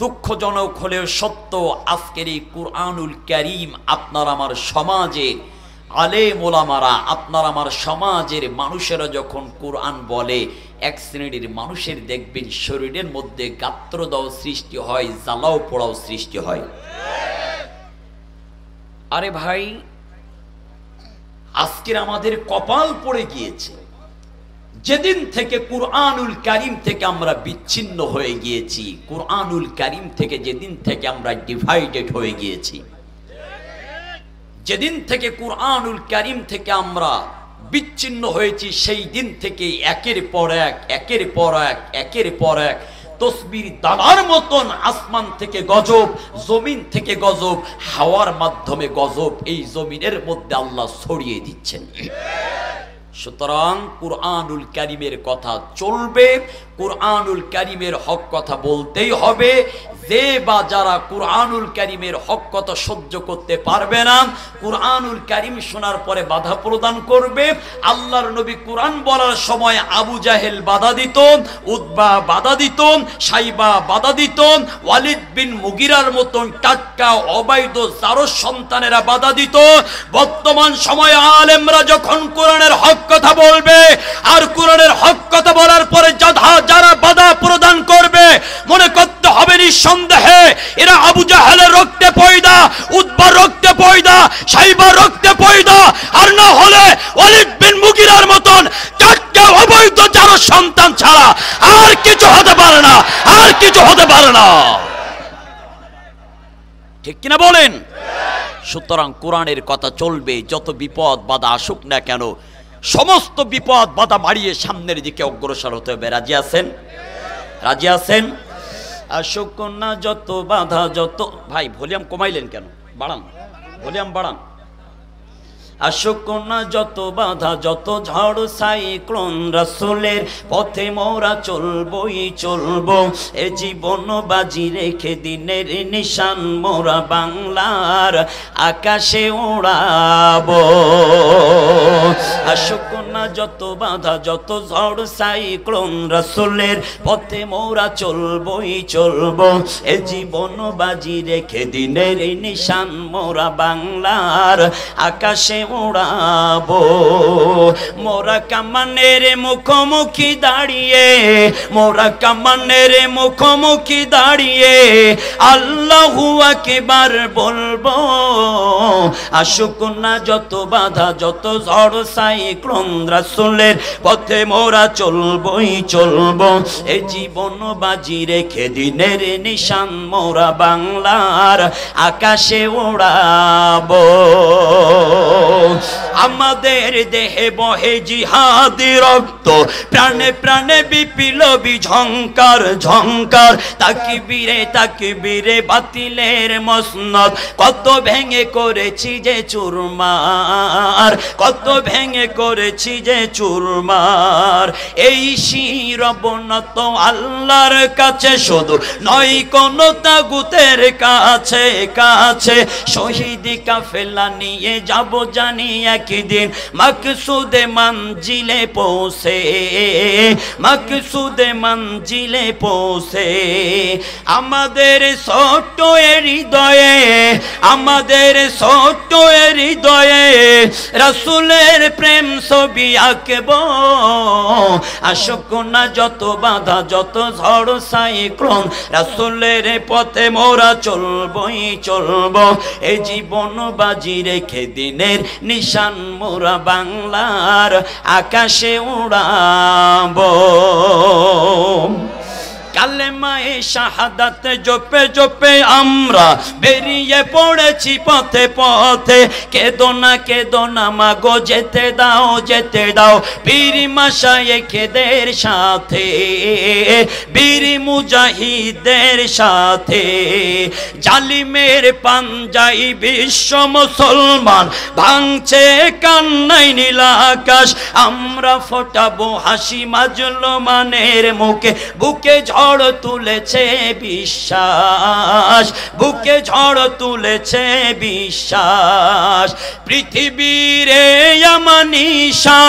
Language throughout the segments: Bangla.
দুঃখজনক হলেও সত্য, আজকের এই কুরআনুল কারীম আপনার আমার সমাজে আলেম ওলামারা, আপনার আমার সমাজের মানুষেরা যখন কোরআন বলে, এক শ্রেণীর মানুষের দেখবেন শরীরের মধ্যে গাত্রদাহ সৃষ্টি হয়, জ্বালাও পোড়াও সৃষ্টি হয়। আরে ভাই, আজকের আমাদের কপাল পড়ে গিয়েছে, যেদিন থেকে কুরআনুল কারীম থেকে আমরা বিচ্ছিন্ন হয়ে গিয়েছি, কুরআনুল কারীম থেকে যেদিন থেকে আমরা ডিভাইডেড হয়ে গিয়েছি, যেদিন থেকে কুরআনুল কারীম থেকে আমরা বিচ্ছিন্ন হয়েছি, সেই দিন থেকে একের পর এক তসবির দানার মতন আসমান থেকে গজব, জমিন থেকে গজব, হাওয়ার মাধ্যমে গজব এই জমিনের মধ্যে আল্লাহ ছড়িয়ে দিচ্ছেন। সুতরাং কুরআনুল কারীমের কথা চলবে, কুরআনুল কারীমের হক কথা বলতেই হবে। যে বা যারা কুরআনুল কারীমের হক কথা সহ্য করতে পারবে না, কুরআনুল কারীম শোনার পরে বাধা প্রদান করবে। আল্লাহর নবী কুরআন বলার সময় আবু জাহেল বাধা দিত, উতবা বাধা দিত, সাইবা বাধা দিত, ওয়ালিদ বিন মুগিরার মতন টাটকা অবৈধ জারজ সন্তানেরা বাধা দিত। বর্তমান সময়ে আলেমরা যখন কোরআনের হক কথা বলবে, আর কোরআনের হক কথা বলার পরে যারা বাধা প্রদান করবে, মনে করতে হবে নিঃসন্দেহে এরা আবু জাহেলের রক্তে পয়দা, উতবার রক্তে পয়দা, সাইবার রক্তে পয়দা, আর না হলে ওয়ালিদ বিন মুগিরার মতন টাটকা অবৈধ জারজ সন্তান ছাড়া আর কিছু হতে পারে না, আর কিছু হতে পারে না। ঠিক কিনা বলেন? সুতরাং কোরআনের কথা চলবে, যত বিপদ বাধা আসুক না কেন, সমস্ত বিপদ বাধা বাড়িয়ে সামনের দিকে অগ্রসর হতে হবে। রাজি আছেন? রাজি আছেন? আসুক না যত বাধা, যত ভাই ভলিউম কমাইলেন কেন? বাড়ান, ভলিউম বাড়ান। আসুক না যত বাধা, যত ঝড় সাইক্লোন, রাসূলের পথে মোরা চলবই চলবো, এ জীবন বাজি রেখে দিনের নিশান মোরা বাংলার আকাশে উড়াবো। আসুক না যত বাধা, যত ঝড় সাইক্লোন, রাসূলের পথে মোরা চলবই চলবো, এ জীবন বাজি রেখে দিনের নিশান মোরা বাংলার আকাশে উড়াবো। মোরা কামানের মুখোমুখি দাঁড়িয়ে, মোরা কামানের মুখোমুখি দাঁড়িয়ে আল্লাহু আকবার বলবো। আসুক না যত বাধা, যত ঝড় সাইক্লোন, রাসূলের পথে মোরা চলবই চলবো, এ জীবন বাজি রেখে দিনের নিশান মোরা বাংলার আকাশে উড়াবো। আমাদের দেহে বহে জিহাদি রক্ত, প্রাণে প্রাণে বিপ্লবী ঝংকার ঝংকার, তাকবীরে তাকবীরে বাতিলের মসনদ, কত ভেঙে করেছি যে চুরমার, কত ভেঙে করেছি যে চুরমার। এই শিরবনত আল্লাহর কাছে শুধু নয় কোন তাগুতের কাছে কাছে, শহীদি কাফেলা নিয়ে যাব জানি একদিন মকসুদে মঞ্জিলে পৌঁছে, মকসুদে মঞ্জিলে পৌঁছে। আমাদের ছোট্ট হৃদয়ে, আমাদের ছোট্ট হৃদয়ে রাসূলের প্রেম ছবি আঁকবো। আসুক না যত বাধা, যত ঝড় সাইক্লোন, রাসূলের পথে মোরা চলবই চলবো, এই জীবন বাজি রেখে দিনের নিশান মোরা বাংলার আকাশে উড়াবো। কালেমায়ে শাহাদাত জপে জপে আমরা বেরিয়ে পড়েছি পথে পথে, কেঁদো না মাগো যেতে দাও যেতে দাও বীর মাশায়েখদের সাথে, বীর মুজাহিদের সাথে। জালিমের পাঞ্জাই বিশ্ব মুসলমান ভাঙছে কান্নায় নীল আকাশ, আমরা ফোটাবো হাসি মাজলুমানের মুখে, বুকে ঝড় ঝড় তুলেছে বিশ্বাস, বুকে ঝড় তুলেছে বিশ্বাস। পৃথিবীর আমানিশা,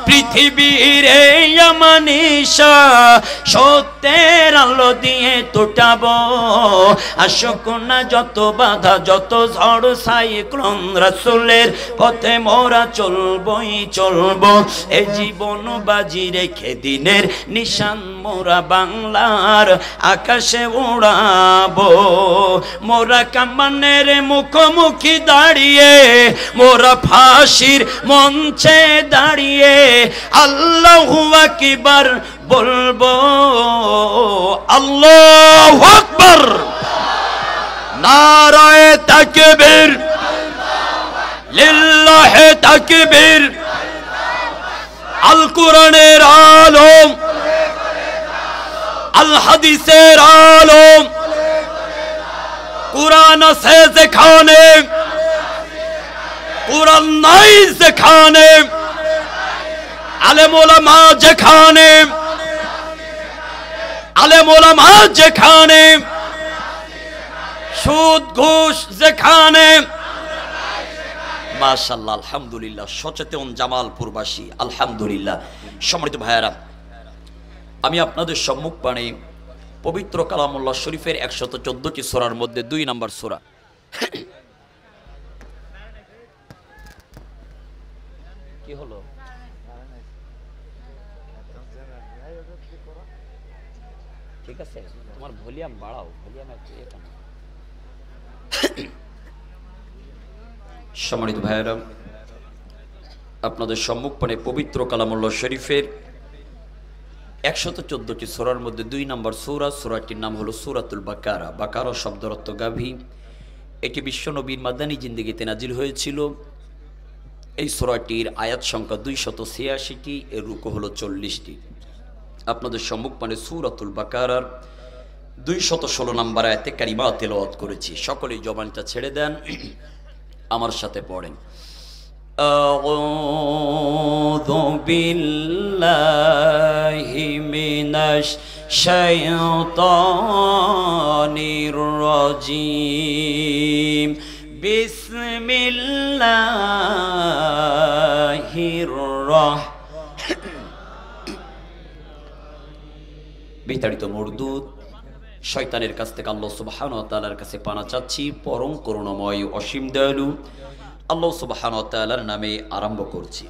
পৃথিবীর আমানিশা, সত্যের আলো দিয়ে তোটাবো। আসুক না যত বাধা, যত ঝড় সাইক্লোন, রাসূলের পথে মোরা চলবই চলবো। এই জীবন বাজি রেখে দিনের নিশান মোরা বাংলার আকাশে উড়াবো। মোরা কামানের মুখোমুখি দাঁড়িয়ে, মোরা ফাঁসির মঞ্চে দাঁড়িয়ে আল্লাহু আকবার বলবো। আল্লাহু আকবার, নারায়ে তাকবীর, লিল্লাহি তাকবীর। আল কোরআনের আলম, আল হাদিসের আলম, কোরআন আছে যেখানে, কোরআন নাই যেখানে, আলেম ওলামা যেখানে, আলেম ওলামা যেখানে, সুদ ঘুষ যেখানে। মাশাআল্লাহ, আলহামদুলিল্লাহ। সচেতন জামালপুরবাসী, আলহামদুলিল্লাহ। সম্মানিত ভাইয়ারা, আমি আপনাদের সম্মুখ পানে পবিত্র কালামুল্লাহ শরীফের 114টি সূরার মধ্যে 2 নম্বর সূরা, কি হলো? ঠিক আছে, তোমার ভলিউম বাড়াও, ভলিউম একটু এখানে। সম্মানিত ভাইয়েরা, আপনাদের সম্মুখ পানে পবিত্র কালামুল্লাহ শরীফের 114টি সূরার মধ্যে 2 নম্বর সূরা, সূরাটির নাম হলো সূরাতুল বাকারা। বাকারা শব্দের অর্থ গাভী। এটি বিশ্বনবীর মাদানী জিন্দেগিতে নাজিল হয়েছিল। এই সূরাটির আয়াত সংখ্যা 286টি, এর রুকু হলো 40টি। আপনাদের সম্মুখ পানে সূরাতুল বাকারার 216 নম্বর আয়াতে কারিমা তেলাওয়াত করেছি। সকলেই জবানটা ছেড়ে দেন, আমার সাথে পড়েন। আউযু বিল্লাহি মিনাশ শাইতানির রাজীম। বিসমিল্লাহির বিতাড়িত মরদুদ শয়তানের কাছ থেকে আল্লাহ সুবহানাহু ওয়া তাআলার কাছে পানা চাচ্ছি। পরম করুণাময় অসীম দয়ালু আল্লাহ সুবহানাহু ওয়া তাআলার নামে আরম্ভ করছি।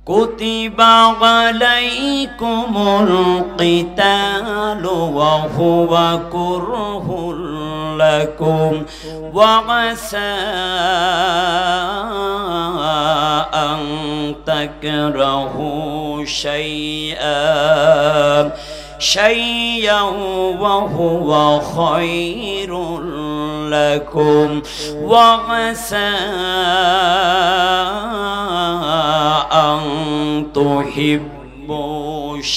কুতিবা আলাইকুমুল কিতালু ওয়া হুয়া কুরহুল লাকুম ওয়া আসা আন তাকরাহু শাইআন ওয়া হুয়া খায়রুল লাকুম ওয়া আসা আন তুহিব্বু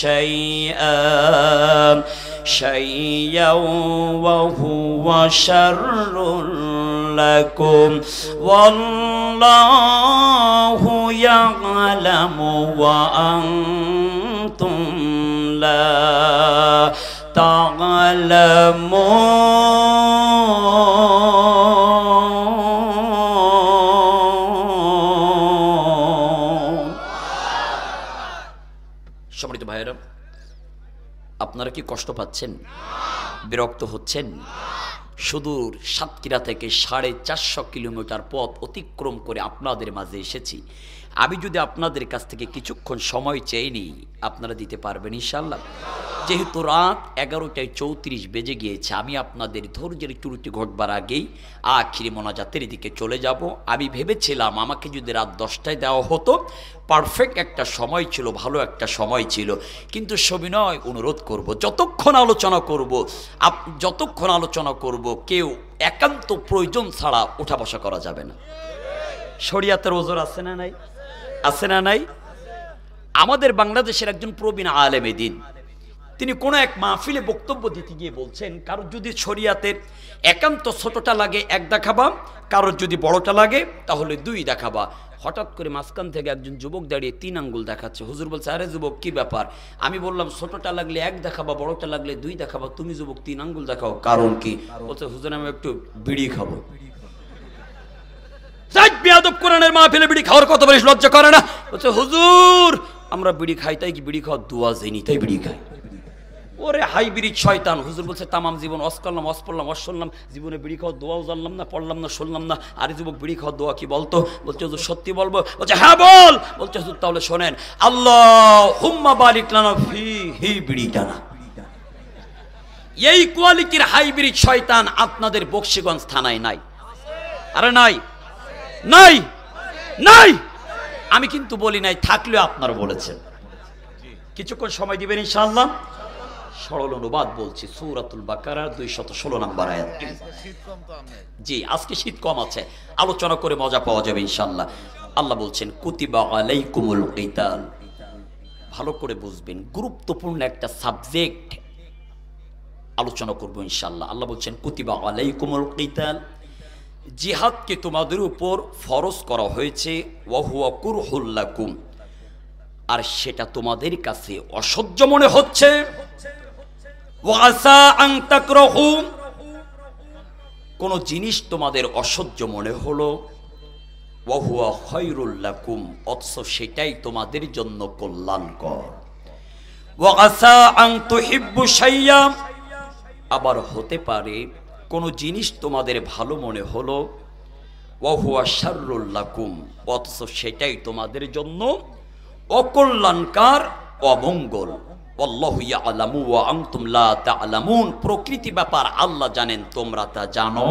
শাইআন ওয়া হুয়া শাররুল লাকুম ওয়াল্লাহু ইয়ালামু ওয়া আনতুম লা তা'লামুন। সম্মানিত ভাইয়েরা, আপনারা কি কষ্ট পাচ্ছেন, বিরক্ত হচ্ছেন? সুদূর সাতক্ষীরা থেকে 450 কিলোমিটার পথ অতিক্রম করে আপনাদের মাঝে এসেছি। আমি যদি আপনাদের কাছ থেকে কিছুক্ষণ সময় চেয়ে নিই, আপনারা দিতে পারবেন ইনশাআল্লাহ? যেহেতু রাত 11:34 বেজে গিয়েছে, আমি আপনাদের ধৈর্যের ত্রুটি ঘটবার আগেই আখিরি মোনাজাতের দিকে চলে যাব। আমি ভেবেছিলাম আমাকে যদি রাত 10টায় দেওয়া হতো, পারফেক্ট একটা সময় ছিল, ভালো একটা সময় ছিল। কিন্তু সবিনয় অনুরোধ করব, যতক্ষণ আলোচনা করব কেউ একান্ত প্রয়োজন ছাড়া উঠা বসা করা যাবে না। শরিয়াতের ওজোর আছে না নাই? আছে না নাই? আমাদের বাংলাদেশের একজন প্রবীণ আলেমে দ্বীন, তিনি কোনো এক মাহফিলে বক্তব্য দিতে গিয়ে বলছেন, কারোর যদি শরিয়াতের একান্ত ছোটটা লাগে 1 দেখাবা, কারোর যদি বড়টা লাগে তাহলে 2 দেখাবা। হঠাৎ করে মাঝখান থেকে একজন যুবক দাঁড়িয়ে 3 আঙ্গুল দেখাচ্ছে। হুজুর বলছে, আরে যুবক কি ব্যাপার? আমি বললাম ছোটটা লাগলে 1 দেখাবা, বড়টা লাগলে 2 দেখাবা, তুমি যুবক 3 আঙ্গুল দেখাও, কারণ কি? বলছে, হুজুর আমি একটু বিড়ি খাবো। বেয়াদব, কোরআনের মাহফিলে বিড়ি খাওয়ার কত বেশি লজ্জা করে না? বলছে, হুজুর আমরা বিড়ি খাই, তাই কি বিড়ি খাওয়ার দোয়া জানি, তাই বিড়ি খাই। ওরে হাইব্রিড শয়তান। হুজুর বলছে, তামাম জীবন অস করলাম, অস পড়লাম, অস শুনলাম, জীবনে বিড়ি খাওয়ার দোয়াও জানলাম না, পড়লাম না, শুনলাম না। আরে যুবক, বিড়ি খাওয়ার দোয়া কি বলতো? বলছে, হুজুর সত্যি বলবো? বলছে, হ্যাঁ বল। বলছে, হুজুর তাহলে শোনেন, আল্লাহুম্মা বারিক লানা ফিহি বিড়িটা না। এই কোয়ালিটির হাইব্রিড শয়তান আপনাদের বকশীগঞ্জ থানায় নাই? আরে নাই, নাই, নাই। আমি কিন্তু বলি নাই, থাকলেও আপনারা বলেছেন। কিছুক্ষণ সময় দিবেন ইনশাআল্লাহ। সরল অনুবাদ বলছি, সূরাতুল বাকারার 216 নম্বর আয়াত। জি, আজকে শীত কম আছে, আলোচনা করে মজা পাওয়া যাবে ইনশাআল্লাহ। আল্লাহ বলছেন, কুতিবা আলাইকুমুল কিতাল। ভালো করে বুঝবেন, গুরুত্বপূর্ণ একটা সাবজেক্ট আলোচনা করব ইনশাআল্লাহ। আল্লাহ বলছেন, কুতিবা আলাইকুমুল কিতাল, জিহাদকে তোমাদের উপর ফরজ করা হয়েছে, ওয়া হুয়া কুরহুল লাকুম, আর সেটা তোমাদের কাছে অসহ্য মনে হচ্ছে। ওয়া আসা আন তাকরাহু, কোন জিনিস তোমাদের অসহ্য মনে হলো, ওয়া হুয়া খায়রুল লাকুম, অথচ সেটাই তোমাদের জন্য কল্যাণকর। ওয়া আসা আন তুহিব্বু শাইয়া, আবার হতে পারে কোন জিনিস তোমাদের ভালো মনে হলো, ওয়া হুয়া শাররুল লাকুম, অথচ সেটাই তোমাদের জন্য অকল্যাণকার, অমঙ্গল। আল্লাহু ইয়ালামু ওয়া আনতুম লা তা'লামুন, প্রকৃতি ব্যাপার আল্লাহ জানেন, তোমরা তা জানো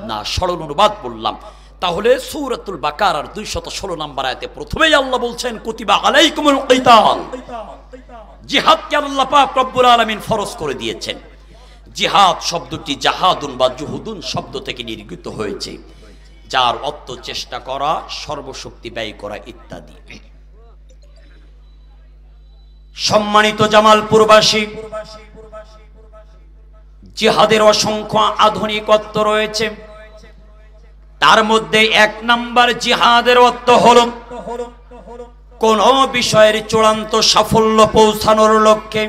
না। সরল অনুবাদ বললাম। তাহলে সূরাতুল বাকারার 216 নম্বর আয়াতে প্রথমেই আল্লাহ বলছেন, কুতিবা আলাইকুমুল কিতাল, জিহাদকে আল্লাহ পাক রব্বুল আলামিন ফরজ করে দিয়েছেন। জিহাদ শব্দটি জাহাদুন বা জুহুদুন শব্দ থেকে নির্গত হয়েছে, যার অর্থ চেষ্টা করা, সর্বশক্তি ব্যয় করা ইত্যাদি। সম্মানিত জামালপুরবাসী, জিহাদের অসংখ্য আধুনিকত্ব রয়েছে। তার মধ্যে 1 নাম্বার জিহাদের অর্থ হলো কোন বিষয়ের চূড়ান্ত সাফল্য পৌঁছানোর লক্ষ্যে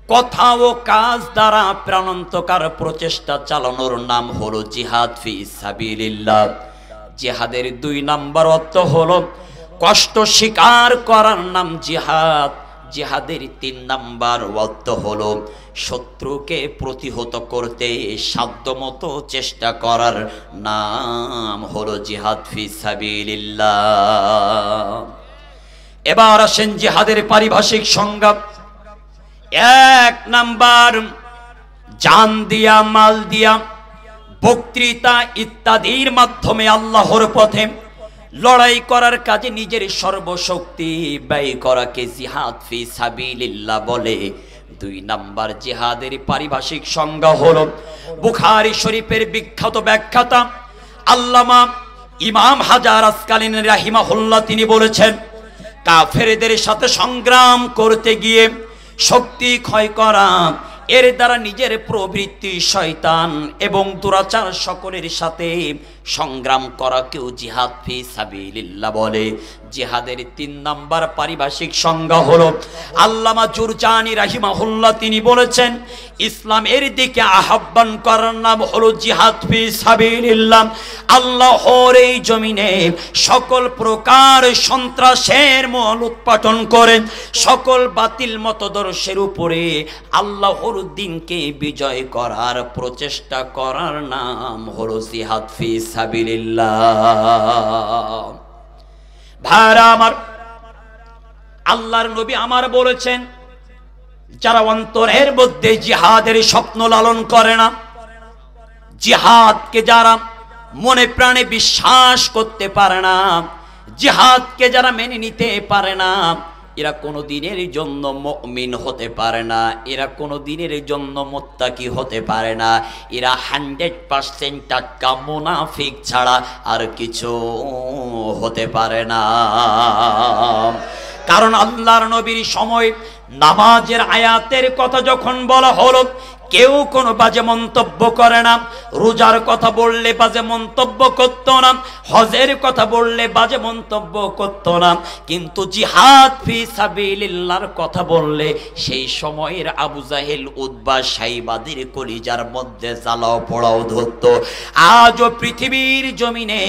কথা ও কাজ দ্বারা প্রাণান্তকার প্রচেষ্টা চালানোর নাম হলো জিহাদ ফি সাবিলিল্লাহ। জিহাদের 2 নাম্বার অর্থ হলো কষ্ট স্বীকার করার নাম জিহাদ। জিহাদের 3 নাম্বার অর্থ হলো শত্রুকে প্রতিহত করতে সাধ্যমতো চেষ্টা করার নাম হলো জিহাদ ফি সাবিলিল্লাহ। এবার আসেন জিহাদের পারিভাষিক সংজ্ঞা। 1 নাম্বার, জান দিয়া, মাল দিয়া, বক্তৃতা ইত্যাদির মাধ্যমে আল্লাহর পথে লড়াই করার কাজে নিজের সর্বশক্তি ব্যয় করাকে জিহাদ ফি সাবিলিল্লাহ বলে। 2 নাম্বার জিহাদের পারিভাষিক সংজ্ঞা হলো বুখারী শরীফের বিখ্যাত ব্যাখ্যাতা আল্লামা ইমাম হাজার আসকালানী রাহিমাহুল্লাহ, তিনি বলেছেন, কাফেরদের সাথে সংগ্রাম করতে গিয়ে শক্তি ক্ষয় করা, এর দ্বারা নিজের প্রবৃত্তি, শয়তান এবং দুরাচার সকলের সাথে সংগ্রাম করাকেও জিহাদ ফি সাবিলিল্লাহ বলে। জিহাদের 3 নাম্বার পারিভাষিক সংজ্ঞা হলো আল্লামা জুরজানি রাহিমাহুল্লাহ, তিনি বলেছেন, ইসলামের দিকে আহ্বান করার নাম হলো জিহাদ ফি সাবিলিল্লাহ। আল্লাহর এই জমিনে সকল প্রকার সন্ত্রাসের মূল উৎপাটন করে সকল বাতিল মতদর্শের উপরে আল্লাহর দিনকে বিজয় করার প্রচেষ্টা করার নাম হলো জিহাদ ফি সাবিলিল্লাহ। ভাইরা আমার, আল্লাহর নবী আমার বলেছেন, যারা অন্তরের মধ্যে জিহাদের স্বপ্ন লালন করে না, জিহাদকে যারা মনে প্রাণে বিশ্বাস করতে পারে না, জিহাদকে যারা মেনে নিতে পারে না, এরা কোনো দিনের জন্য মুমিন হতে পারে না, এরা কোনো দিনের জন্য মুত্তাকি হতে পারে না। এরা 100% টাটকা মুনাফিক ছাড়া আর কিছু হতে পারে না। কারণ আল্লাহর নবীর সময় নামাজের আয়াতের কথা যখন বলা হলো, কেউ কোনো বাজে মন্তব্য করে না। রোজার কথা বললে বাজে মন্তব্য করত না, হজের কথা বললে বাজে মন্তব্য করত না, কিন্তু জিহাদ ফি সাবিলিল্লাহর কথা বললে সেই সময়ের আবু জাহেল, উতবা, সাইবাদের কলিজার মধ্যে জ্বালাও পোড়াও ধরত। আজও পৃথিবীর জমিনে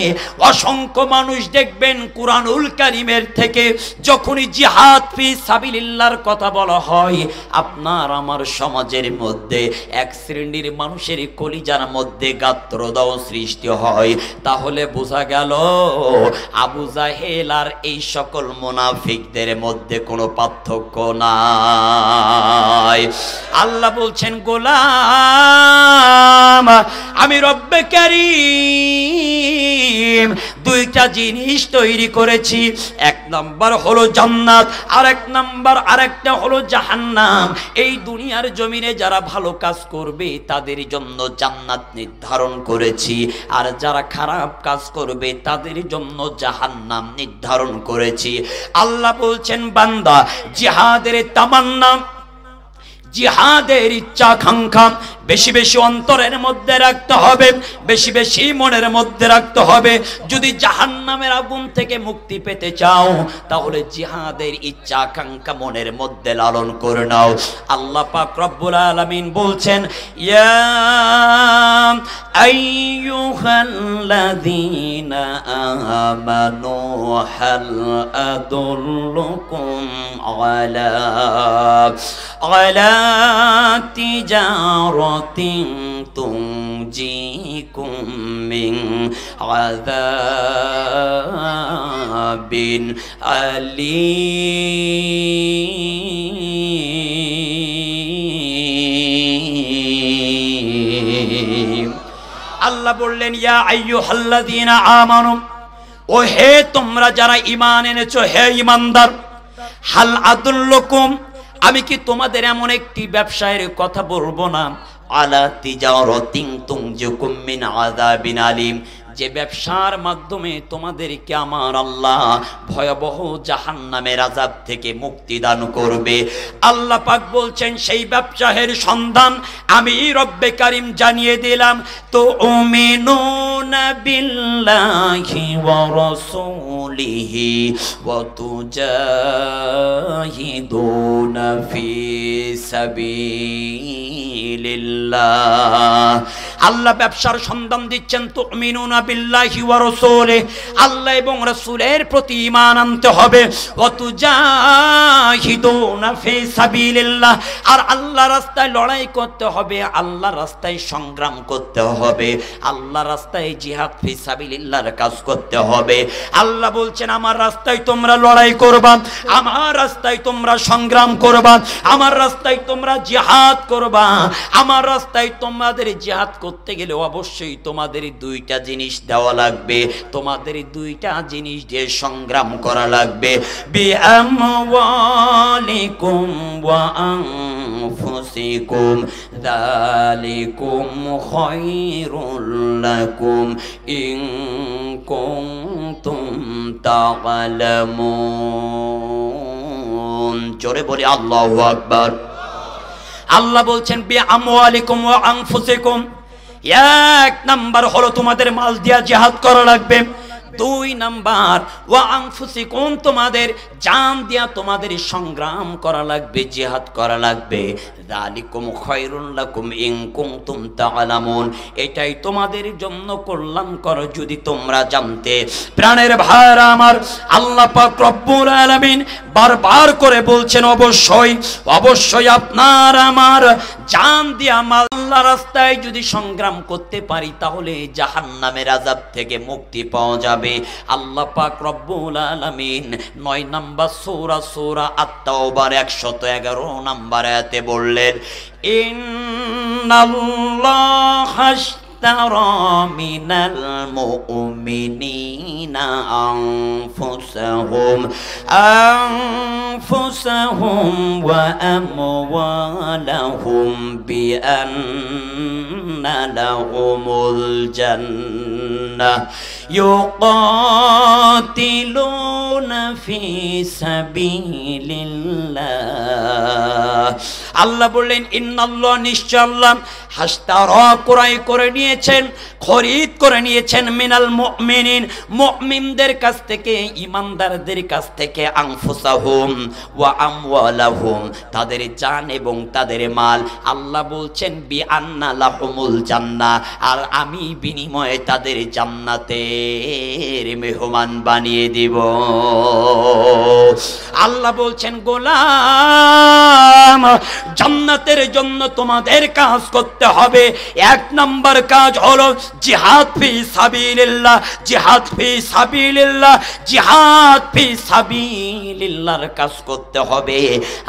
অসংখ্য মানুষ দেখবেন কুরআনুল কারীমের থেকে যখনই জিহাদ ফি সাবিলিল্লাহর কথা বলা হয়, আপনার আমার সমাজের মধ্যে এক শ্রেণীর মানুষের কলিজার মধ্যে গাত্রদাহ সৃষ্টি হয়। তাহলে বোঝা গেল আবু জাহেল আর এই সকল মুনাফিকদের মধ্যে কোনো পার্থক্য নাই। আল্লাহ বলছেন, গোলাম আমি রব্বে কারীম দুইটা জিনিস তৈরি করেছি, এক নাম্বার হলো জান্নাত, আরেকটা হলো জাহান্নাম। এই দুনিয়ার জমিনে যারা ভালো কাজ করবে তাদের জন্য জান্নাত নির্ধারণ করেছি, আর যারা খারাপ কাজ করবে তাদের জন্য জাহান্নাম নির্ধারণ করেছি। আল্লাহ বলছেন, বান্দা জিহাদের তামান্না, জিহাদের ইচ্ছা আকাঙ্ক্ষা বেশি বেশি অন্তরের মধ্যে রাখতে হবে, বেশি বেশি মনের মধ্যে রাখতে হবে। যদি জাহান্নামের আগুন থেকে মুক্তি পেতে চাও তাহলে জিহাদের ইচ্ছা আকাঙ্ক্ষা মনের মধ্যে লালন করে নাও। আল্লাহ পাক রব্বুল আলামিন বলছেন, ইয়া আইয়ুহাল্লাযীনা আমানু হাল আদুল্লুকুম আলা তিজারাতিন তুনজিকুম মিন আযাবিন আলীম। আল্লাহ বললেন, ইয়া আইয়ুহাল্লাযীনা আমানু, ও হে তোমরা যারা ঈমান এনেছো, হে ঈমানদার, হাল আদুল্লুকুম, আমি কি তোমাদের এমন একটি ব্যবসায়ের কথা বলবো না, আলা তিজারাতিন তুনজিকুম মিন আযাবিন আলীম, যে ব্যবসার মাধ্যমে তোমাদেরকে আমার আল্লাহ ভয়াবহ জাহান্নামের আযাব থেকে মুক্তি দান করবে। আল্লাহ পাক বলছেন, সেই ব্যবসায়ের সন্ধান আমি রব্বে কারীম জানিয়ে দিলাম। তো উমিনুনা বিল্লাহি ওয়া রাসূলিহি ওয়া তুজাহিদুনা ফি সাবিলিল্লাহ। আল্লাহ ব্যবসার সন্ধান দিচ্ছেন, তুমিনুনা বিল্লাহি ওয়া রাসূলিহি, আল্লাহ এবং রাসূলের প্রতি ঈমান আনতে হবে, ওয়া তুজাহিদুনা ফি সাবিলিল্লাহ, আর আল্লাহর রাস্তায় লড়াই করতে হবে, আল্লাহর রাস্তায় সংগ্রাম করতে হবে, আল্লাহর রাস্তায় জিহাদ ফি সাবিলিল্লাহর কাজ করতে হবে। আল্লাহ বলছেন, আমার রাস্তায় তোমরা লড়াই করবা, আমার রাস্তায় তোমরা সংগ্রাম করবা, আমার রাস্তায় তোমরা জিহাদ করবা। আমার রাস্তায় তোমাদের জিহাদ করতে গেলে অবশ্যই তোমাদের দুইটা জিনিস দেওয়া লাগবে, তোমাদের দুইটা জিনিস দিয়ে সংগ্রাম করা লাগবে। বিআমওয়ালিকুম ওয়া আনফুসিকুম যালিকুম খায়রুল লাকুম ইন কুনতুম তা'লামুন। জোরে বলি আল্লাহু আকবার। আল্লাহ বলছেন, বিআমওয়ালিকুম ওয়া আনফুসিকুম, এক নাম্বার হলো তোমাদের মাল দিয়া জিহাদ করা লাগবে, দুই নাম্বার ওয়া আনফুসিকুম, তোমাদের জান দিয়া তোমাদের সংগ্রাম করা লাগবে, জিহাদ করা লাগবে। যালিকুম খায়রুল লাকুম ইন কুনতুম তা'লামুন, এটাই তোমাদের জন্য কল্যাণকর যদি তোমরা জানতে। প্রাণের ভাইরা আমার, আল্লাহ পাক রব্বুল আলামিন বারবার করে বলছেন, অবশ্যই অবশ্যই আপনার আমার জান দিয়া আল্লাহর রাস্তায় যদি সংগ্রাম করতে পারি তাহলে জাহান্নামের আযাব থেকে মুক্তি পাওয়া যাবে। আল্লাহ পাক রব্বুল আলামিন 9 নম্বর সূরা আত-তাওবার 111 নম্বর আয়াতে বললেন, ইন্নাল্লাহা اشترى من المؤمنين أنفسهم وأموالهم بأن لهم الجنة يقاتلون في سبيل الله আল্লাহ বললেন ইন্নাল্লাহ, নিশ্চয় আল্লাহ, হাসতারা ক্রয় করে নিয়েছেন, খরিদ করে নিয়েছেন, মিনাল মুমিনিন, মুমিনদের কাছ থেকে, ঈমানদারদের কাছ থেকে, আনফুসাহুম ওয়া আমওয়ালাহুম, তাদের জান এবং তাদের মাল। আল্লাহ বলছেন বিআন্না লাহুমুল জান্নাহ, আর আমি বিনিময়ে তাদের জান্নাতের মেহমান বানিয়ে দিব। আল্লাহ বলছেন গোলাম, জান্নাতের জন্য তোমাদের কাজ করতে হবে। এক নাম্বার কাজ হলো জিহাদ ফি সাবিলিল্লাহ, জিহাদ ফি সাবিলিল্লাহ, জিহাদ ফি সাবিলিল্লাহর কাজ করতে হবে।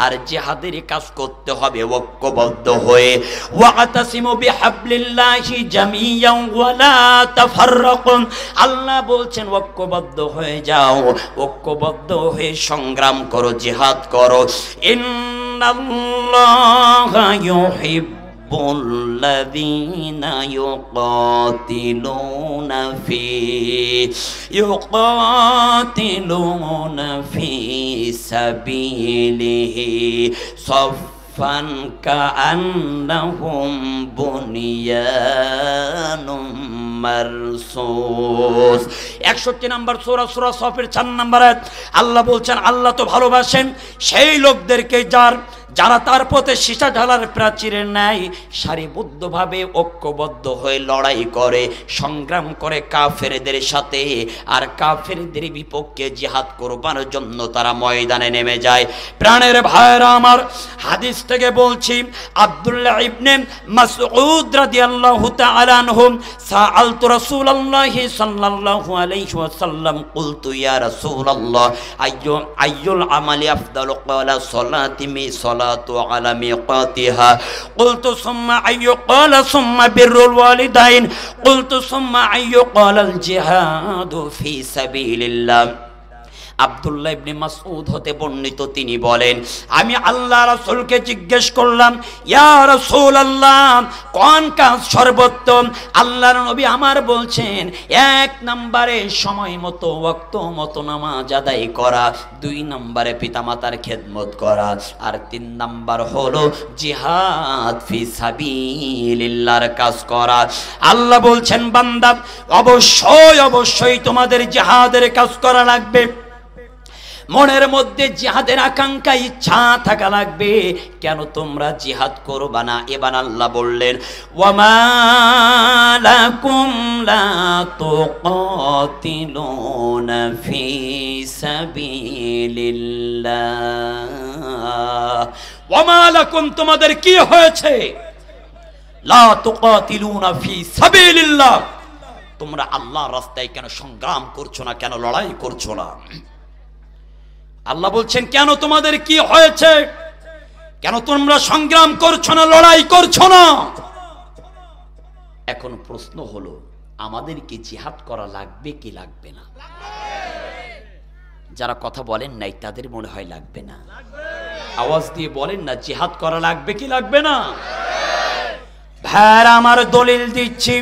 আর জিহাদের কাজ করতে হবে ঐক্যবদ্ধ হয়ে। ওয়াতাসিমু বিহাবলিল্লাহি জামিয়ান ওয়া লা তাফাররাকু, আল্লাহ বলছেন ঐক্যবদ্ধ হয়ে যাও, ঐক্যবদ্ধ হয়ে সংগ্রাম করো, জিহাদ করো। ইন্নাল্লাহা ইউহিব্বুল্লাযীনা ইউকাতিলুনা ফি সাবিলিহি সাফফান কাআন্নাহুম বুনিয়ানুম মারসুস। 61 নম্বর সূরা, সূরা সফের 4 নম্বর আয়াত। আল্লাহ বলছেন আল্লাহ তো ভালোবাসেন সেই লোকদেরকে যারা তার পথে সীসা ঢালার প্রাচীরের ন্যায় সারিবদ্ধভাবে ঐক্যবদ্ধ হয়ে লড়াই করে, সংগ্রাম করে কাফেরদের সাথে, আর কাফেরদের বিপক্ষে জিহাদ করবার জন্য তারা ময়দানে নেমে যায়। প্রাণের ভাইরা আমার, হাদিস থেকে বলছি, আব্দুল্লাহ ইবনে মাসউদ রাদিয়াল্লাহু তাআলা আনহু সাআলতু রাসূলুল্লাহি সাল্লাল্লাহু আলাইহি ওয়াসাল্লাম, কুলতু ইয়া রাসূলুল্লাহ আইয়ুল আমালি আফদালু? ক্বালা সালাতি মি সালাতু আলা মিকাতিহা। কুলতু সুম্মা আইয়ু? ক্বালা সুম্মা বিররুল ওয়ালিদাইন। কুলতু সুম্মা আইয়ু? ক্বালা আল জিহাদু ফি সাবিলিল্লাহ। আব্দুল্লাহ ইবনে মাসউদ হতে বর্ণিত, তিনি বলেন আমি আল্লাহ রাসূলকে জিজ্ঞেস করলাম, ইয়া রাসূলুল্লাহ, কোন কাজ সর্বোত্তম? আল্লাহর নবী আমার বলছেন, এক নম্বরে সময় মতো ওয়াক্ত মতো নামাজ আদায় করা, 2 নম্বরে পিতামাতার খেদমত করা, আর 3 নাম্বার হলো জিহাদ ফি সাবিলিল্লাহর কাজ করা। আল্লাহ বলছেন বান্দা, অবশ্যই তোমাদের জিহাদের কাজ করা লাগবে। মনের মধ্যে জিহাদের আকাঙ্ক্ষা, ইচ্ছা থাকা লাগবে। কেন তোমরা জিহাদ করবা না? এবার আল্লাহ বললেন ওয়ামা লাকুম লা তুকাতিলুনা ফি সাবিলিল্লাহ। ওয়ামা লাকুম, তোমাদের কি হয়েছে? লা তুকাতিলুনা ফি সাবিলিল্লাহ, তোমরা আল্লাহর রাস্তায় কেন সংগ্রাম করছো না, কেন লড়াই করছো না? আল্লাহ বলছেন কেন তোমাদের কি হয়েছে, কেন তোমরা সংগ্রাম করছো না, লড়াই করছো না? এখন প্রশ্ন হলো, আমাদের কি জিহাদ করা লাগবে কি লাগবে না? যারা কথা বলেন নাই তাদের মনে হয় লাগবে না। আওয়াজ দিয়ে বলেন না, জিহাদ করা লাগবে কি লাগবে না? ভাইরা আমার, দলিল দিচ্ছি,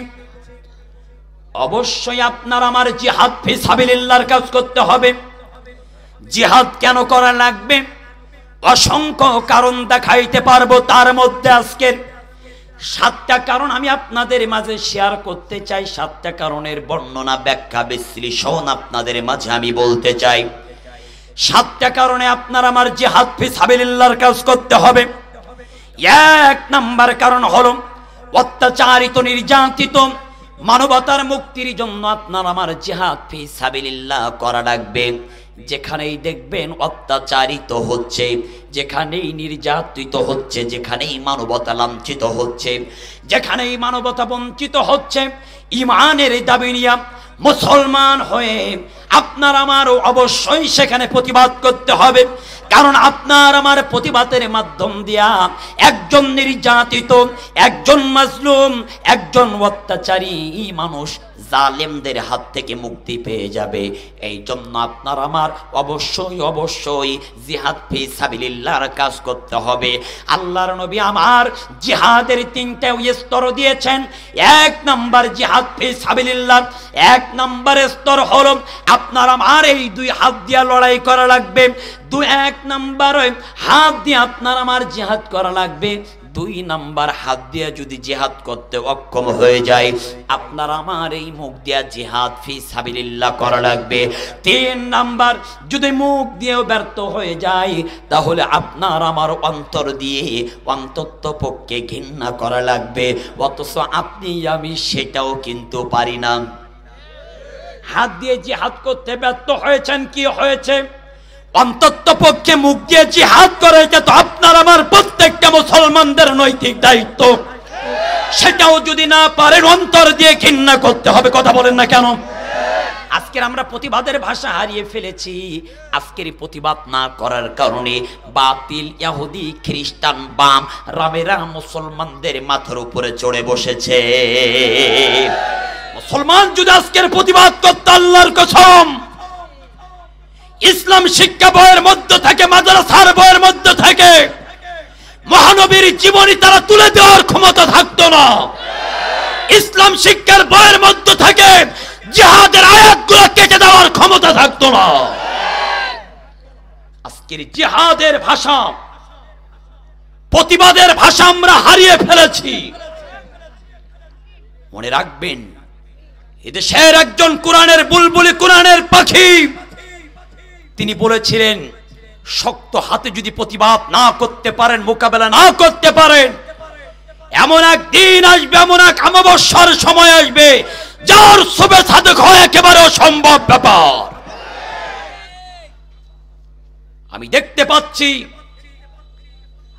অবশ্যই আপনার আমার জিহাদ ফি সাবিলিল্লাহর কাজ করতে হবে। জিহাদ কেন করা লাগবে? অসংখ্য কারণ দেখাইতে পারবো। তার মধ্যে আজকের 7টা কারণ আমি আপনাদের মাঝে শেয়ার করতে চাই। 7টা কারণের বর্ণনা, ব্যাখ্যা, বিশ্লেষণ আপনাদের মাঝে আমি বলতে চাই। 7টা কারণে আপনার আমার জিহাদ ফি সাবিলিল্লাহর কাজ করতে হবে। 1 নাম্বার কারণ হলো অত্যাচারিত, নির্যাতিত মানবতার মুক্তির জন্য আপনার আমার জিহাদ ফি সাবিলিল্লাহ করা লাগবে। যেখানেই দেখবেন অত্যাচারিত হচ্ছে, যেখানেই নির্যাতিত হচ্ছে, যেখানেই মানবতা লাঞ্ছিত হচ্ছে, যেখানেই মানবতা বঞ্চিত হচ্ছে, ঈমানের দাবি নিয়ে মুসলমান হয়ে আপনার আমারও অবশ্যই সেখানে প্রতিবাদ করতে হবে। কারণ আপনার আমার প্রতিবাদের মাধ্যম দিয়া একজন নির্যাতিত, একজন মাজলুম, একজন অত্যাচারী মানুষ জালেমদের হাত থেকে মুক্তি পেয়ে যাবে। এই জন্য আপনার আমার অবশ্যই জিহাদ ফি সাবিলিল্লাহর কাজ করতে হবে। আল্লাহর নবী আমার জিহাদের 3টা স্তর দিয়েছেন। 1 নাম্বার জিহাদ ফি সাবিলিল্লাহ, 1 নাম্বার স্তর হলো আপনার আমার এই দুই হাত দিয়ে লড়াই করা লাগবে। এক নাম্বার হাত দিয়ে আপনার আমার জিহাদ করা লাগবে। 2 নাম্বার হাত দিয়ে যদি জিহাদ করতে অক্ষম হয়ে যায়, আপনার আমার এই মুখ দিয়ে জিহাদ ফি সাবিলিল্লাহ করা লাগবে। 3 নাম্বার যদি মুখ দিয়েও ব্যর্থ হয়ে যায়, তাহলে আপনার আমার অন্তর দিয়ে অন্তত পক্ষে ঘৃণা করা লাগবে। অথচ আপনি আমি সেটাও কিন্তু পারি না। হাত দিয়ে জিহাদ করতে ব্যর্থ হয়েছেন, কি হয়েছে? অন্তত পক্ষে মুখ দিয়ে জিহাদ করে, এটা তো আপনার আমার প্রত্যেকটা মুসলমানদের নৈতিক দায়িত্ব। সেটাও যদি না পারেন, অন্তর দিয়ে ঘৃণা করতে হবে। কথা বলেন না কেন? আজকের আমরা প্রতিবাদের ভাষা হারিয়ে ফেলেছি। আজকের প্রতিবাদ না করার কারণে বাতিল ইহুদি খ্রিস্টান বাম রামেরা মুসলমানদের মাথার উপরে চড়ে বসেছে। মুসলমান যদি আজকের প্রতিবাদ করতে, আল্লাহর কসম, ইসলাম শিক্ষা বইয়ের মধ্যে থেকে, মাদ্রাসার বইয়ের মধ্যে থেকে মহানবীর জীবনী তারা তুলে দেওয়ার ক্ষমতা থাকতো না। ইসলাম শিক্ষার বইয়ের মধ্যে থেকে জিহাদের আয়াতগুলো কেটে দেওয়ার ক্ষমতা থাকতো না। আজকের জিহাদের ভাষা, প্রতিবাদের ভাষা আমরা হারিয়ে ফেলেছি। মনে রাখবেন, এদেশের একজন কোরআনের বুলবুলি, কোরআনের পাখি, তিনি বলেছিলেন, শক্ত হাতে যদি প্রতিবাদ না করতে পারেন, মোকাবেলা না করতে পারেন, এমন এক দিন আসবে, এমন এক অমাবস্যার সময় আসবে, যার শুভে সাদেক হয় একেবারে অসম্ভব ব্যাপার। আমি দেখতে পাচ্ছি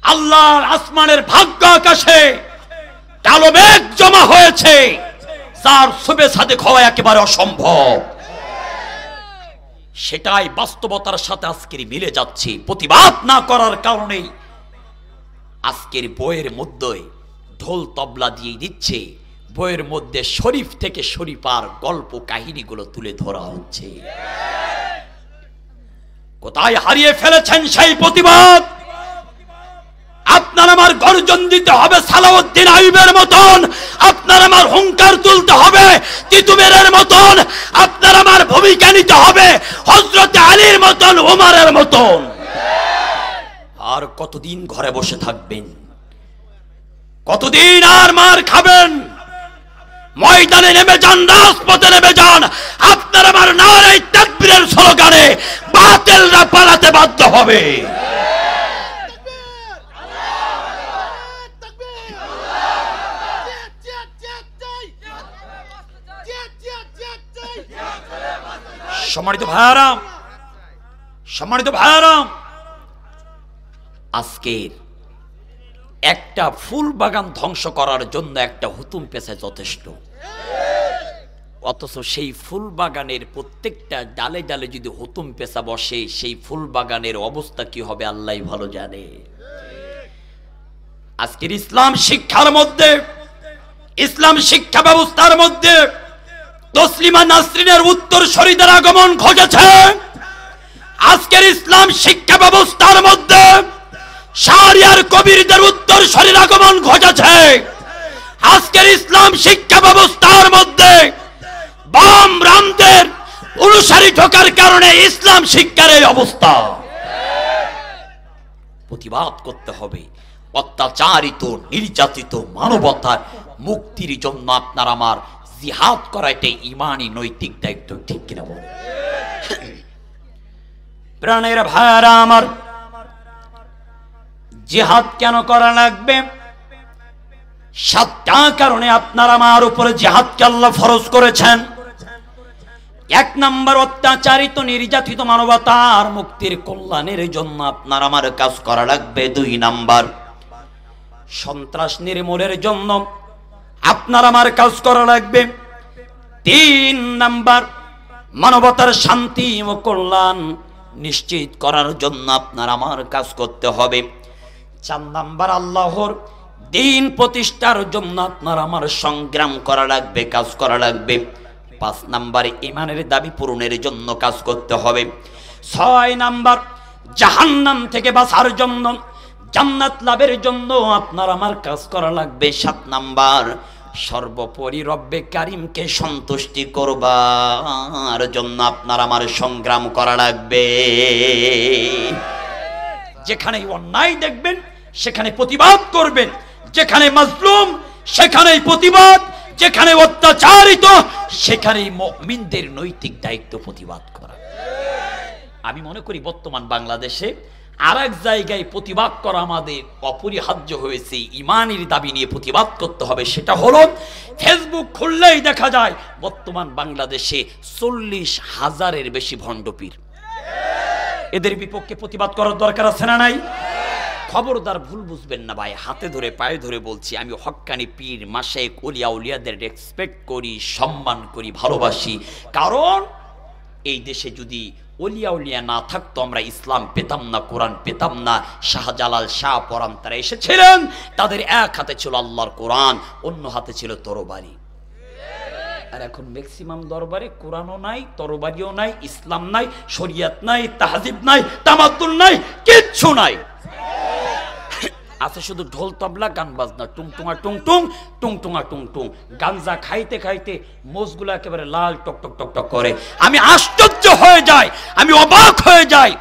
আল্লাহর আসমানের ভাগ্য আকাশে কালো মেঘ জমা হয়েছে, যার শুভে সাদেক হওয়া একেবারে অসম্ভব। সেটাই বাস্তবতার সাথে আজকের মিলে যাচ্ছে। প্রতিবাদ না করার কারণে আজকের বইয়ের মধ্যে ঢোল তবলা দিয়ে দিচ্ছে, বইয়ের মধ্যে শরীফ থেকে শরীফার গল্প কাহিনীগুলো তুলে ধরা হচ্ছে। কোথায় হারিয়ে ফেলেছেন সেই প্রতিবাদ? আপনার আমার গর্জন দিতে হবে সালাউদ্দিন আইয়ুবের মতন, আপনার আমার হুঙ্কার তুলতে হবে তিতুমিরের মতন, আপনার আমার ভূমিকা নিতে হবে হযরত আলীর মতন, ওমরের মতন। আর কতদিন ঘরে বসে থাকবেন? কতদিন আর মার খাবেন? ময়দানে নেমে যান, রাজপথে নেমে যান। আপনার আমার নারে তাকবীরের স্লোগানে বাতিলরা পালাতে বাধ্য হবে। সম্মানিত ভাইয়ারাম, সম্মানিত ভাইয়ারাম, আজকের একটা ফুল বাগান ধ্বংস করার জন্য একটা হুতুম পেঁচা যথেষ্ট। অথচ সেই ফুল বাগানের প্রত্যেকটা ডালে ডালে যদি হুতুম পেঁচা বসে, সেই ফুল বাগানের অবস্থা কি হবে আল্লাহই ভালো জানে। আজকের ইসলাম শিক্ষার মধ্যে, ইসলাম শিক্ষা ব্যবস্থার মধ্যে তসলিমা নাসরিনের উত্তরসূরিদের আগমন ঘটেছে। আজকের ইসলাম শিক্ষা ব্যবস্থার মধ্যে শাহরিয়ার কবিরদের উত্তরসূরির আগমন ঘটেছে। আজকের ইসলাম শিক্ষা ব্যবস্থার মধ্যে বাম রামদের অনুসারী ঢোকার কারণে ইসলাম শিক্ষার এই অবস্থা। প্রতিবাদ করতে হবে। অত্যাচারিত নির্যাতিত মানবতার মুক্তির জন্য আপনার আমার জিহাদ করা এটাই ইমানি নৈতিক দায়িত্ব, ঠিক কিনা বলে? প্রাণের ভাইয়ারা আমার, জিহাদ কেন করা লাগবে? 7টা কারণে আপনার আমার উপরে জিহাদকে আল্লাহ ফরজ করেছেন। 1 নাম্বার, অত্যাচারিত নির্যাতিত মানবতার মুক্তির কল্যাণের জন্য আপনার আমার কাজ করা লাগবে। 2 নাম্বার, সন্ত্রাস নির্মূলের জন্য আপনার আমার কাজ করা লাগবে। 3 নাম্বার, মানবতার শান্তি ও কল্যাণ নিশ্চিত করার জন্য আপনার আমার কাজ করতে হবে। 4 নাম্বার, আল্লাহর দ্বীন প্রতিষ্ঠার জন্য আপনার আমার সংগ্রাম করা লাগবে, কাজ করা লাগবে। 5 নাম্বার, ঈমানের দাবি পূরণের জন্য কাজ করতে হবে। 6 নাম্বার, জাহান্নাম থেকে বাঁচার জন্য, জান্নাত লাভের জন্য আপনার আমার কাজ করা লাগবে। 7 নাম্বার, সর্বোপরি রব্বে কারিমকে সন্তুষ্টি করবার জন্য আপনার আমার সংগ্রাম করা লাগবে। যেখানে অন্যায় দেখবেন সেখানে প্রতিবাদ করবেন, যেখানে মাজলুম সেখানেই প্রতিবাদ, যেখানে অত্যাচারিত সেখানেই মুমিনদের নৈতিক দায়িত্ব প্রতিবাদ করা। আমি মনে করি বর্তমান বাংলাদেশে আর এক জায়গায় প্রতিবাদ করা আমাদের অপরিহার্য হয়েছে, ইমানের দাবি নিয়ে প্রতিবাদ করতে হবে। সেটা হলো ফেসবুক খুললেই দেখা যায় বর্তমান বাংলাদেশে 40,000-এর বেশি ভণ্ডপীর। এদের বিপক্ষে প্রতিবাদ করার দরকার আছে না নাই? খবরদার ভুল বুঝবেন না ভাই, হাতে ধরে পায়ে ধরে বলছি, আমি হক্কানি পীর মাশায়েখ ওলিয়া উলিয়াদের রেসপেক্ট করি, সম্মান করি, ভালোবাসি। কারণ এই দেশে যদি ওলিয়া উলিয়া না থাকতো আমরা ইসলাম পেতাম না, কোরআন পেতাম না। শাহজালাল, শাহ পরান তারা এসেছিলেন, তাদের এক হাতে ছিল আল্লাহর কোরআন, অন্য হাতে ছিল তরবারি। আর এখন ম্যাক্সিমাম দরবারে কোরআনও নাই, তরবারিও নাই, ইসলাম নাই, শরিয়ত নাই, তাহজিব নাই, তামাদ্দুন নাই, কিচ্ছু নাই। আছে শুধু ঢোল তবলা গান বাজনা, টুংটুঙা টুংটুং, টুংটুঙা টুংটুং। গাঞ্জা খাইতে খাইতে মোজগুলো একেবারে লাল টক টক টক টক করে। আমি আশ্চর্য হয়ে যাই, আমি অবাক হয়ে যাই।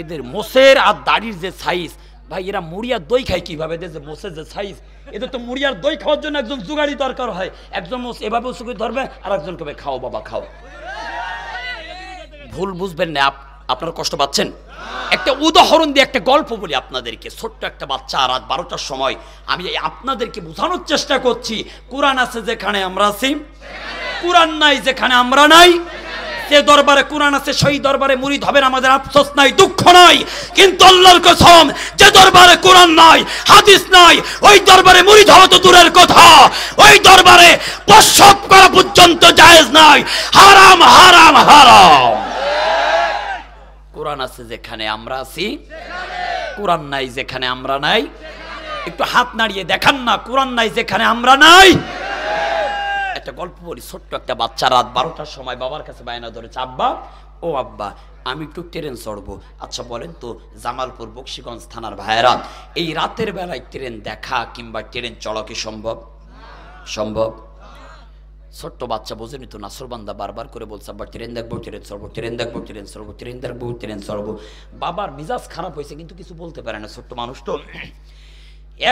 এদের মোষের আর দাড়ির যে সাইজ, ভাই এরা মুড়িয়ার দই খায় কিভাবে? এদের যে মোষের যে সাইজ, এদের তো মুড়িয়ার দই খাওয়ার জন্য একজন জুগাড়ি দরকার হয়। একজন মোষ এভাবে উঁচুকে ধরবে আর একজন কবে খাও বাবা খাও। ভুল বুঝবেন না, আপনারা কষ্ট পাচ্ছেন। একটা উদাহরণ দিয়ে একটা গল্প বলি আপনাদেরকে। ছোট্ট একটা বাচ্চা রাত 12টার সময়, আমি আপনাদেরকে বোঝানোর চেষ্টা করছি, কোরআন আছে যেখানে আমরা আছি, কোরআন নাই যেখানে আমরা নাই। যে দরবারে কোরআন আছে সেই দরবারে মুরিদ হবেন, আমাদের আফসোস নাই, দুঃখ নাই। কিন্তু আল্লাহর কসম, যে দরবারে কোরআন নাই, হাদিস নাই, ওই দরবারে মুরিদ হওয়া তো দূরের কথা, ওই দরবারে প্রসব করা পর্যন্ত জায়েজ নাই। হারাম হারাম হারাম। কোরআন আছে যেখানে আমরা আছি, কোরআন নাই যেখানে আমরা নাই। একটু হাত নাড়িয়ে দেখান না, কোরআন নাই যেখানে আমরা নাই। একটা গল্প বলি। ছোট্ট একটা বাচ্চা রাত 12টার সময় বাবার কাছে বায়না ধরেছে, আব্বা ও আব্বা আমি একটু ট্রেন চড়বো। আচ্ছা বলেন তো জামালপুর বক্সিগঞ্জ থানার ভাইয়েরা, এই রাতের বেলায় ট্রেন দেখা কিংবা ট্রেন চড়া কি সম্ভব? সম্ভব? ছোট্ট বাচ্চা বোঝেনি তো, নাসরবান্দা বারবার করে বলছে, আব্বা ট্রেন দেখবো, ট্রেন চড়বো, ট্রেন দেখবো, ট্রেন চড়বো, ট্রেন দেখবো, ট্রেন চড়বো। বাবার মিজাজ খারাপ হয়েছে কিন্তু কিছু বলতে পারে না, ছোট্ট মানুষ তো।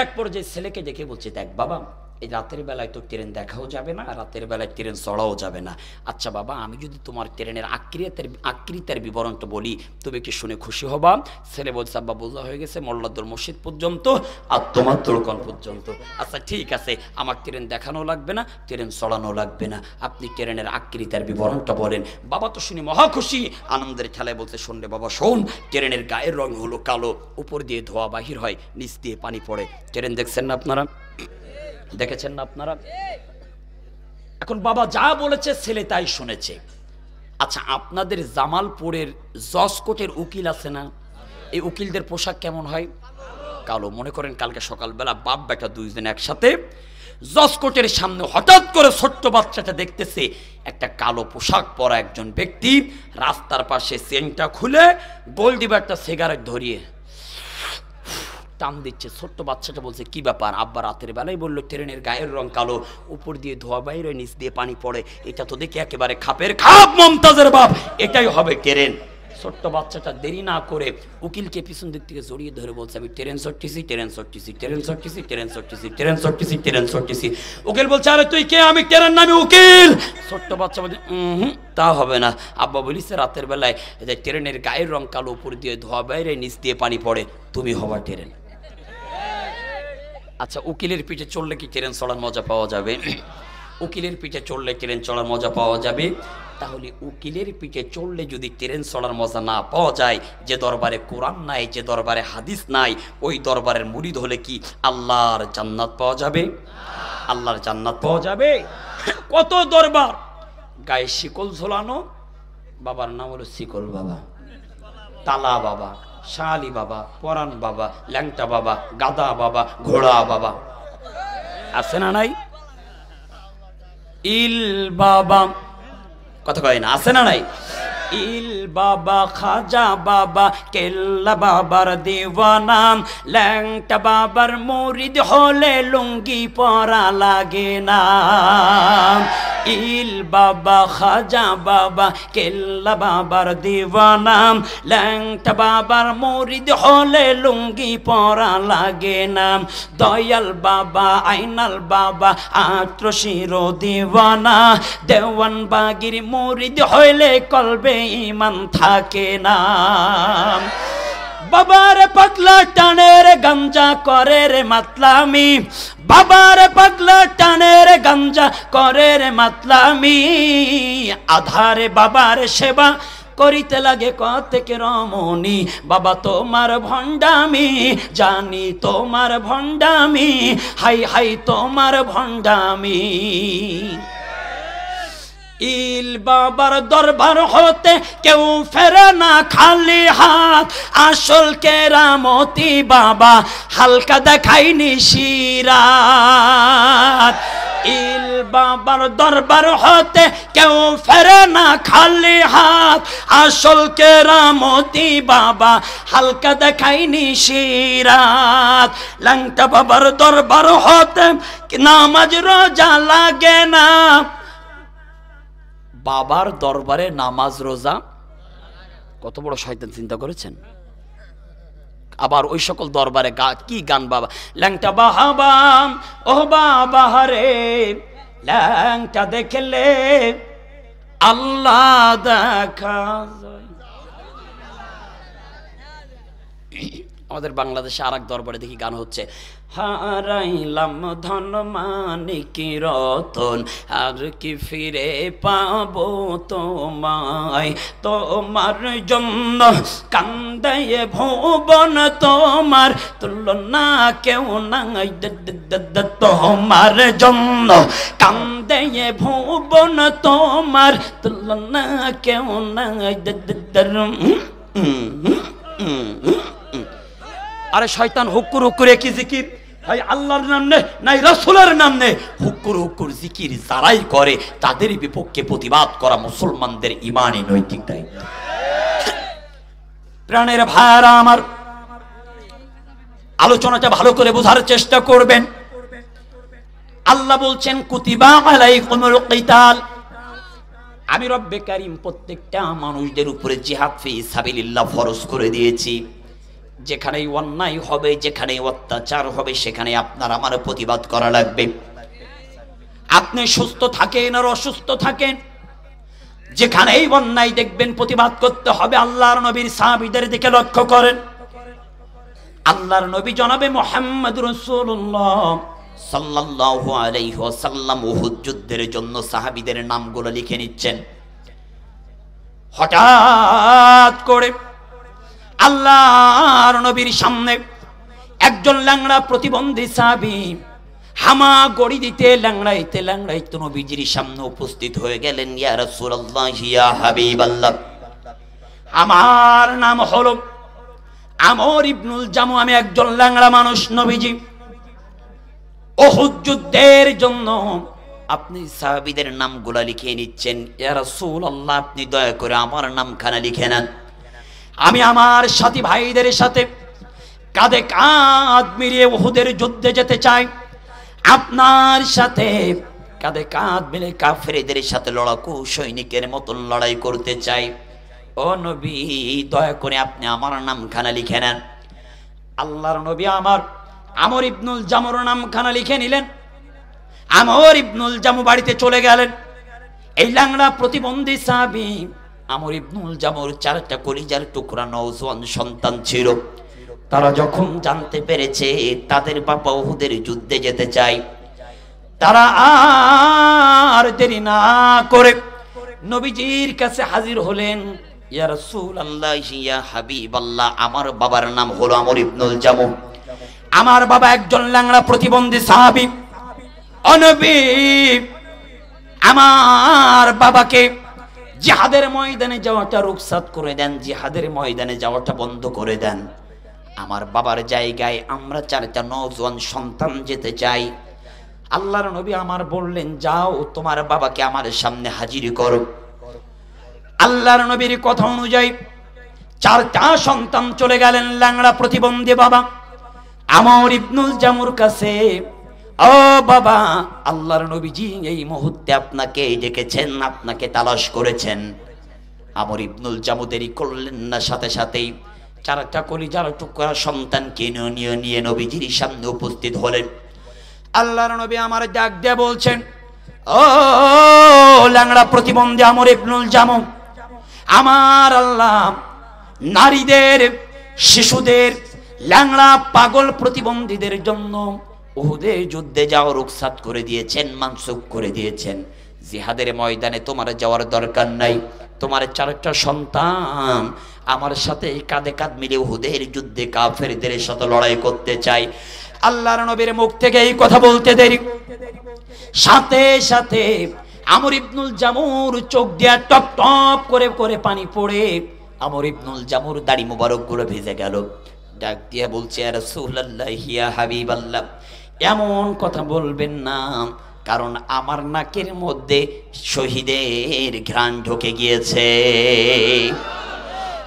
এক পর্যায়ে ছেলেকে দেখে বলছে, দেখ বাবা এই রাতের বেলায় তো ট্রেন দেখাও যাবে না, রাতের বেলায় ট্রেন চড়াও যাবে না। আচ্ছা বাবা আমি যদি তোমার ট্রেনের আকৃতির বিবরণটা বলি তুমি কি শুনে খুশি হবা? ছেলে বলছে, আব্বা বোঝা হয়ে গেছে মোল্লাদুর মসজিদ পর্যন্ত আর তোমার দোকান পর্যন্ত। আচ্ছা ঠিক আছে, আমার ট্রেন দেখানো লাগবে না, ট্রেন চড়ানো লাগবে না, আপনি ট্রেনের আকৃতির বিবরণটা বলেন। বাবা তো শুনে মহা খুশি, আনন্দের খেলায় বলছে, শোন রে বাবা শোন, ট্রেনের গায়ের রং হলো কালো, উপর দিয়ে ধোয়া বাহির হয়, নিচ দিয়ে পানি পড়ে। ট্রেন দেখছেন না আপনারা? দেখেছেন না আপনারা? এখন বাবা যা বলেছে ছেলে তাই শুনেছে। আচ্ছা আপনাদের জামালপুরের জজকোটের উকিল আছে না, এই উকিলদের পোশাক কেমন হয়? কালো। মনে করেন কালকে সকালবেলা বাপ বেটা দুইজন একসাথে জজকোটের সামনে হঠাৎ করে ছোট্ট বাচ্চাটা দেখতেছে একটা কালো পোশাক পরা একজন ব্যক্তি রাস্তার পাশে চেনটা খুলে গোল দিবা একটা সিগারেট ধরিয়ে টান দিচ্ছে। ছোট্ট বাচ্চাটা বলছে, কি ব্যাপার? আব্বা রাতের বেলায় বললো ট্রেনের গায়ের রং কালো, উপর দিয়ে ধোয়া বাইরে, নিচ দিয়ে পানি পড়ে, এটা তো দেখি একেবারে খাপের খাপ মমতাজের বাপ, এটাই হবে ট্রেন। ছোট্ট বাচ্চাটা দেরি না করে উকিলকে পিছন দিক থেকে জড়িয়ে ধরে বলছে, আমি ট্রেন চড়তেছি, ট্রেন চড়তেছি, ট্রেন চড়তেছি, ট্রেন চড়তেছি, ট্রেন চড়তেছি, ট্রেন চড়তেছি। উকিল বলছে, আরে তুই কে? আমি ট্রেন নামে উকিল। ছোট্ট বাচ্চা বলছে, তা হবে না। আব্বা বলিছে রাতের বেলায় ট্রেনের গায়ের রং কালো, উপর দিয়ে ধোয়া বাইরে, নিচ দিয়ে পানি পড়ে, তুমি হবা ট্রেন। আচ্ছা উকিলের পিঠে চড়লে কি ট্রেন চড়ার মজা পাওয়া যাবে? উকিলের পিঠে চড়লে ট্রেন চড়ার মজা পাওয়া যাবে? তাহলে উকিলের পিঠে চড়লে যদি ট্রেন চড়ার মজা না পাওয়া যায়, যে দরবারে কোরআন নাই, যে দরবারে হাদিস নাই, ওই দরবারের মুরিদ হলে কি আল্লাহর জান্নাত পাওয়া যাবে? আল্লাহর জান্নাত পাওয়া যাবে? কত দরবার গায়ে শিকল ঝোলানো, বাবার নাম হলো শিকল বাবা, তালা বাবা, শালি বাবা, পরান বাবা, ল্যাংটা বাবা, গাদা বাবা, ঘোড়া বাবা, আছে না নাই? ইল বাবা কথা কয় না, আছে না নাই? ইল বাবা খাজা বাবা কেল্লা বাবার দিওয়ানা, ল্যাংটা বাবার মুরিদ হলে লুঙ্গি পরা লাগে না। ইল বাবা খাজা বাবা কেল্লা বাবার দিওয়ানা, ল্যাংটা বাবার মুরিদ হলে লুঙ্গি পরা লাগে না। দয়াল বাবা আইনাল বাবা আত্রশির দিওয়ানা, দেওয়ান বাগির মুরিদ হইলে কলবে ইমান থাকে না। বাবার পাগলা টানের গাঞ্জা করে রে মাতলামি, বাবার পাগলা টানের গাঞ্জা করে রে মাতলামি, আধারে বাবার সেবা করিতে লাগে কতেক রমণী। বাবা তোমার ভণ্ডামি জানি, তোমার ভণ্ডামি হাই হাই তোমার ভণ্ডামি। ইল বাবার দরবার হতে কেউ ফেরে না খালি হাত, আসল কেরামতি বাবা হালকা দেখায়নি সিরাত। ইল বাবার দরবার হতে কেউ ফেরে না খালি হাত, আসল কেরামতি বাবা হালকা দেখায়নি সিরাত। ল্যাংটা বাবার দরবার হতে নামাজ রোজা লাগে না, বাবার দরবারে নামাজ রোজা, কত বড় শয়তান চিন্তা করেছেন। আবার ওই সকল দরবারে কি গান বাবা, ল্যাংটা বাহাবা ও বাবা রে, ল্যাংটা দেখলে আল্লাহ দেখা যায়। আমাদের বাংলাদেশে আর এক দরবারে দেখি গান হচ্ছে, হারাইলাম ধন মানিক রতন আর কি ফিরে পাবো তোমায়, তোমার জন্য কান্দে ভুবন তোমার তুলনা কেউ নাই, তোমার জন্য কান্দে ভুবন তোমার তুলনা কেউ নাই। আরে শয়তান হুক্কুর হুক্কুর একই জিকির, ভাই আল্লাহর নাম নে নাই রাসূলের নাম নে, হুক্কুর হুক্কুর জিকির যারাই করে তাদের বিপক্ষে প্রতিবাদ করা মুসলমানদের ঈমানি নৈতিক দায়িত্ব। প্রাণের ভাইরা আমার, আলোচনাটা ভালো করে বোঝার চেষ্টা করবেন। আল্লাহ বলছেন কুতিবা আলাইকুমুল কিতাল, আমি রব্বে কারীম প্রত্যেকটা মানুষদের উপরে জিহাদ ফি সাবিলিল্লাহ ফরজ করে দিয়েছি। যেখানেই অন্যায় হবে, যেখানে অত্যাচার হবে, সেখানে আপনার আমার প্রতিবাদ করা লাগবে। আপনি সুস্থ থাকেন আর অসুস্থ থাকেন, যেখানেই অন্যায় দেখবেন প্রতিবাদ করতে হবে। আল্লাহর নবীর সাহাবীদের দিকে লক্ষ্য করেন। আল্লাহর নবী জনাবে মুহাম্মদ রাসূলুল্লাহ সাল্লাল্লাহু আলাইহি ওয়াসাল্লাম উহুদ যুদ্ধের জন্য সাহাবীদের নামগুলো লিখে নিচ্ছেন। হঠাৎ করে আল্লাহর নবীর সামনে একজন ল্যাংড়া প্রতিবন্ধী সাহাবী হামা গড়ি দিতে ল্যাংড়াইতে ল্যাংড়াইতে নবীজির সামনে উপস্থিত হয়ে গেলেন। ইয়া রাসূলুল্লাহ, ইয়া হাবিবাল্লাহ, আমার নাম হলো আমর ইবনুল জামু, আমি একজন ল্যাংড়া মানুষ। নবীজি, উহুদ যুদ্ধের জন্য আপনি সাহাবীদের নামগুলা লিখে নিচ্ছেন। ইয়া রাসূলুল্লাহ, আপনি দয়া করে আমার নামখানা লিখে নেন। আমি আমার সাথী ভাইদের সাথে কাঁধে কাঁধ মিলিয়ে উহুদের যুদ্ধে যেতে চাই। আপনার সাথে কাঁধে কাঁধ মিলিয়ে কাফেরদের সাথে লড়াকু সৈনিকের মতন লড়াই করতে চাই। ও নবী, দয়া করে আপনি আমার নামখানা লিখে নেন। আল্লাহর নবী আমার আমর ইবনুল জামুর নামখানা লিখে নিলেন। আমর ইবনুল জামু বাড়িতে চলে গেলেন। এই ল্যাংড়া প্রতিবন্ধী সাহাবী আমর ইবনুল জামুর চারটা কলিজার টুকরা নওজোয়ান সন্তান ছিল। তারা যখন জানতে পেরেছে তাদের বাবা উহুদের যুদ্ধে যেতে চায়, তারা আর দেরি না করে নবীজির কাছে হাজির হলেন। ইয়া রাসূলুল্লাহ, ইয়া হাবিবাল্লাহ, আমার বাবার নাম হলো আমর ইবনুল জামু। আমার বাবা একজন ল্যাংড়া প্রতিবন্ধী সাহাবী। ও নবী, আমার বাবাকে জিহাদের ময়দানে যাওয়াটা রুখসাত করে দেন, জিহাদের ময়দানে যাওয়াটা বন্ধ করে দেন। আমার বাবার জায়গায় আমরা চারটা নওজোয়ান সন্তান যেতে চাই। আল্লাহর নবী আমার বললেন, যাও তোমার বাবাকে আমার সামনে হাজির করো। আল্লাহর নবীর কথা অনুযায়ী 4টা সন্তান চলে গেলেন ল্যাংড়া প্রতিবন্ধী বাবা আমর ইবনুল জামুর কাছে। ও বাবা, আল্লাহর নবীজি এই মুহূর্তে আপনাকে ডেকেছেন, আপনাকে তালাশ করেছেন। আমর ইবনুল জামু দেরি করলেন না, সাথে সাথেই 4টা কলিজার টুকরা সন্তানকে নিয়ে নবীজির সামনে উপস্থিত হলেন। আল্লাহর নবী আমার ডাক দিয়ে বলছেন, ও ল্যাংড়া প্রতিবন্ধী আমর ইবনুল জামু, আমার আল্লাহ নারীদের, শিশুদের, ল্যাংড়া পাগল প্রতিবন্ধীদের জন্য উহুদের যুদ্ধে যাওয়ার রুখসাত করে দিয়েছেন, মানসুখ করে দিয়েছেন। জিহাদের ময়দানে তোমার যাওয়ার দরকার নাই। তোমার 4টা সন্তান আমার সাথে কাঁধে কাঁধ মিলে উহুদের যুদ্ধে কাফেরদের সাথে লড়াই করতে চাই। আল্লাহর নবীর মুখ থেকে এই কথা বলতে দেরি, সাথে সাথে আমর ইবনুল জামুর চোখ দিয়া টপ টপ করে করে পানি পড়ে আমর ইবনুল জামুর দাড়ি মোবারক গুলো ভিজে গেল। ডাক দিয়া বলছে, ইয়া রাসূলুল্লাহ, ইয়া হাবিবাল্লাহ, এমন কথা বলবেন না, কারণ আমার নাকের মধ্যে শহীদের ঘ্রাণ ঢুকে গিয়েছে।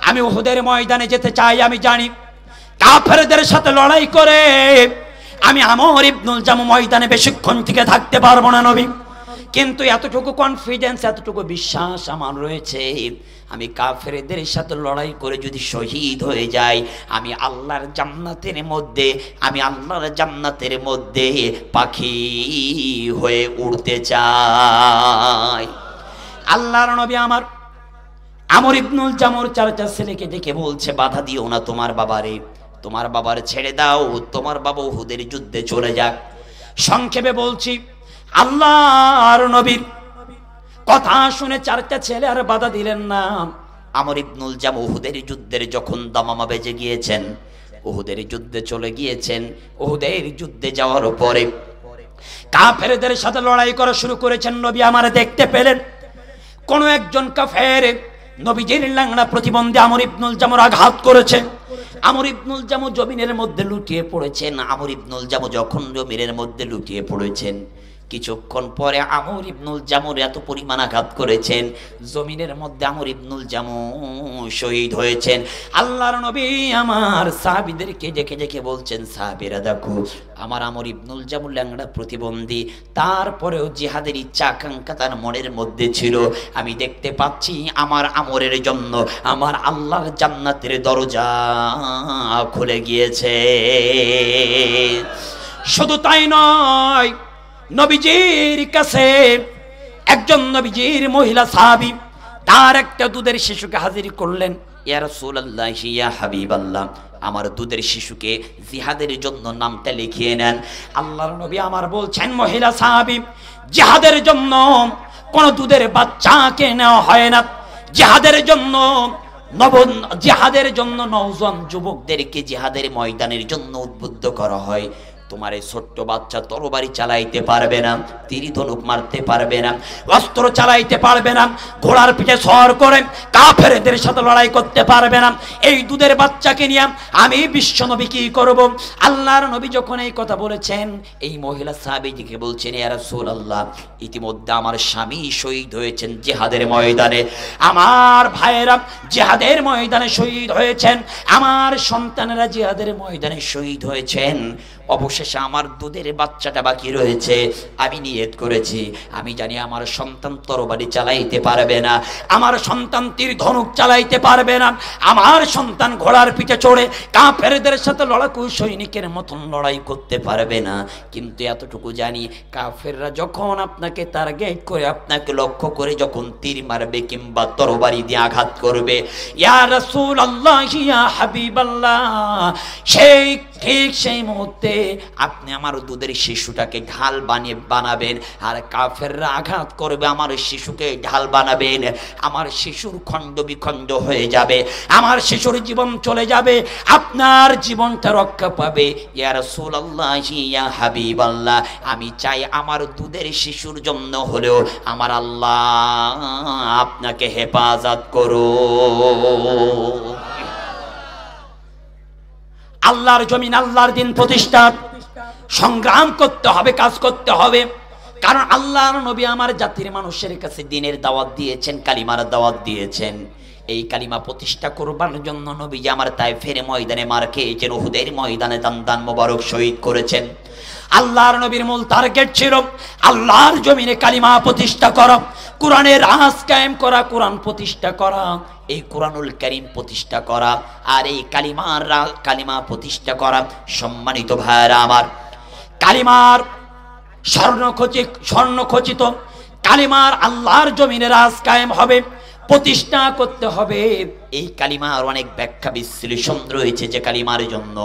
আমি উহুদের ময়দানে যেতে চাই। আমি জানি কাফেরদের সাথে লড়াই করে আমি আমর ইবনুল জামু ময়দানে বেশিক্ষণ থেকে থাকতে পারবো না নবী, কিন্তু এতটুকু কনফিডেন্স, এতটুকু বিশ্বাস আমার রয়েছে, আমি কাফেরদের সাথে লড়াই করে যদি শহীদ হয়ে যাই, আমি আল্লাহর জান্নাতের মধ্যে পাখি হয়ে উড়তে চাই। আল্লাহর নবী আমার আমর ইবনুল জামুর 4টা ছেলেকে ডেকে বলছে, বাধা দিও না তোমার বাবার ছেড়ে দাও, তোমার বাবা উহুদের যুদ্ধে চলে যাক। সংক্ষেপে বলছি, আল্লাহর নবীর কথা শুনে 4টা ছেলে আর বাধা দিলেন না। আমর ইবনুল জামু উহুদের যুদ্ধের যখন দামামা বেজে গিয়েছেন, উহুদের যুদ্ধে চলে গিয়েছেন। উহুদের যুদ্ধে যাওয়ার পরে কাফেরদের সাথে লড়াই করা শুরু করেছেন। নবী আমার দেখতে পেলেন কোন একজন কাফের নবীজির ল্যাংড়া প্রতিবন্ধী আমর ইবনুল জামুর আঘাত করেছে। আমর ইবনুল জামু জমিনের মধ্যে লুটিয়ে পড়েছেন। আমর ইবনুল জামু যখন জমিনের মধ্যে লুটিয়ে পড়েছেন, কিছুক্ষণ পরে আমর ইবনুল জামুর এত পরিমাণ আঘাত করেছেন, জমিনের মধ্যে আমর ইবনুল জামু শহীদ হয়েছেন। আল্লাহর নবী আমার সাহাবীদেরকে ডেকে ডেকে বলছেন, সাহাবীরা দেখো, আমার আমর ইবনুল জামু ল্যাংড়া প্রতিবন্ধী, তারপরেও জিহাদের ইচ্ছা আকাঙ্ক্ষা তার মনের মধ্যে ছিল। আমি দেখতে পাচ্ছি আমার আমরের জন্য আমার আল্লাহর জান্নাতের দরজা খুলে গিয়েছে। শুধু তাই নয়, নবীজির কাছে একজন নবীজির মহিলা সাহাবী তার একটা দুধের শিশুকে হাজির করলেন। ইয়া রাসূলুল্লাহ, ইয়া হাবিবাল্লাহ, আমার দুধের শিশুকে জিহাদের জন্য নামটা লিখিয়ে নেন। আল্লাহর নবী আমার বলছেন, মহিলা সাহাবী, জিহাদের জন্য কোন দুধের বাচ্চাকে নেওয়া হয় না। জিহাদের জন্য নওজোয়ান যুবকদেরকে জিহাদের ময়দানের জন্য উদ্বুদ্ধ করা হয়। তোমার এই ছোট্ট বাচ্চা তরবারি চালাইতে পারবে না, তীর ধনুক মারতে পারবে না, অস্ত্র চালাইতে পারবে না, ঘোড়ার পিঠে সওয়ার করে কাফেরদের সাথে লড়াই করতে পারবে না। এই দুধের বাচ্চাকে নিয়ে আমি বিশ্ব নবী কি করব? আল্লাহর নবী যখন এই কথা বলেছেন, এই মহিলা সাহাবীকে বলছেন, ইয়া রাসূলুল্লাহ, ইতিমধ্যে আমার স্বামী শহীদ হয়েছেন জিহাদের ময়দানে, আমার ভাইয়েরা জিহাদের ময়দানে শহীদ হয়েছেন, আমার সন্তানেরা জিহাদের ময়দানে শহীদ হয়েছেন, অবশেষে আমার দুধের বাচ্চাটা বাকি রয়েছে। আমি নিয়ত করেছি, আমি জানি আমার সন্তান তরবারি চালাইতে পারবে না, আমার সন্তান তীর ধনুক চালাইতে পারবে না, আমার সন্তান ঘোড়ার পিঠে চড়ে কাফেরদের সাথে লড়াকু সৈনিকের মতন লড়াই করতে পারবে না। কিন্তু এতটুকু জানি, কাফেররা যখন আপনাকে টার্গেট করে, আপনাকে লক্ষ্য করে যখন তীর মারবে কিংবা তরবারি দিয়ে আঘাত করবে, ইয়া রাসূলুল্লাহ, ইয়া হাবিবাল্লাহ, ঠিক সেই মুহূর্তে আপনি আমার দুধের শিশুটাকে ঢাল বানাবেন, আর কাফেররা আঘাত করবে, আমার শিশুকে ঢাল বানাবেন, আমার শিশুর খণ্ড বিখণ্ড হয়ে যাবে, আমার শিশুর জীবন চলে যাবে, আপনার জীবনটা রক্ষা পাবে। ইয়া রাসূলুল্লাহ, ইয়া হাবিবাল্লাহ, আমি চাই আমার দুধের শিশুর জন্য হলেও আমার আল্লাহ আপনাকে হেফাজত করো। আল্লাহর জমিন, আল্লাহর দিন প্রতিষ্ঠা, সংগ্রাম করতে হবে, কাজ করতে হবে। কারণ আল্লাহর নবী আমার জাতির মানুষের কাছে দ্বীনের দাওয়াত দিয়েছেন, কালিমার দাওয়াত দিয়েছেন। এই কালিমা প্রতিষ্ঠা করবার জন্য নবীজি আমার তায়েফের ময়দানে মার খেয়েছেন, উহুদের ময়দানে দান মোবারক শহীদ করেছেন। আল্লাহর নবীর মূল টার্গেট ছিল আল্লাহর জমিনে কালিমা প্রতিষ্ঠা করা, কোরআনের রাজ কায়েম করা, কোরআন প্রতিষ্ঠা করা, এই কোরআনুল কারীম প্রতিষ্ঠা করা। আর এই কালিমা প্রতিষ্ঠা করা, সম্মানিত ভাইরা আমার, কালিমার স্বর্ণখচিত কালিমার আল্লাহর জমিনে রাজ কায়েম হবে, প্রতিষ্ঠা করতে হবে। এই কালিমার অনেক ব্যাখ্যা বিশ্লেষণ রয়েছে যে কালিমার জন্য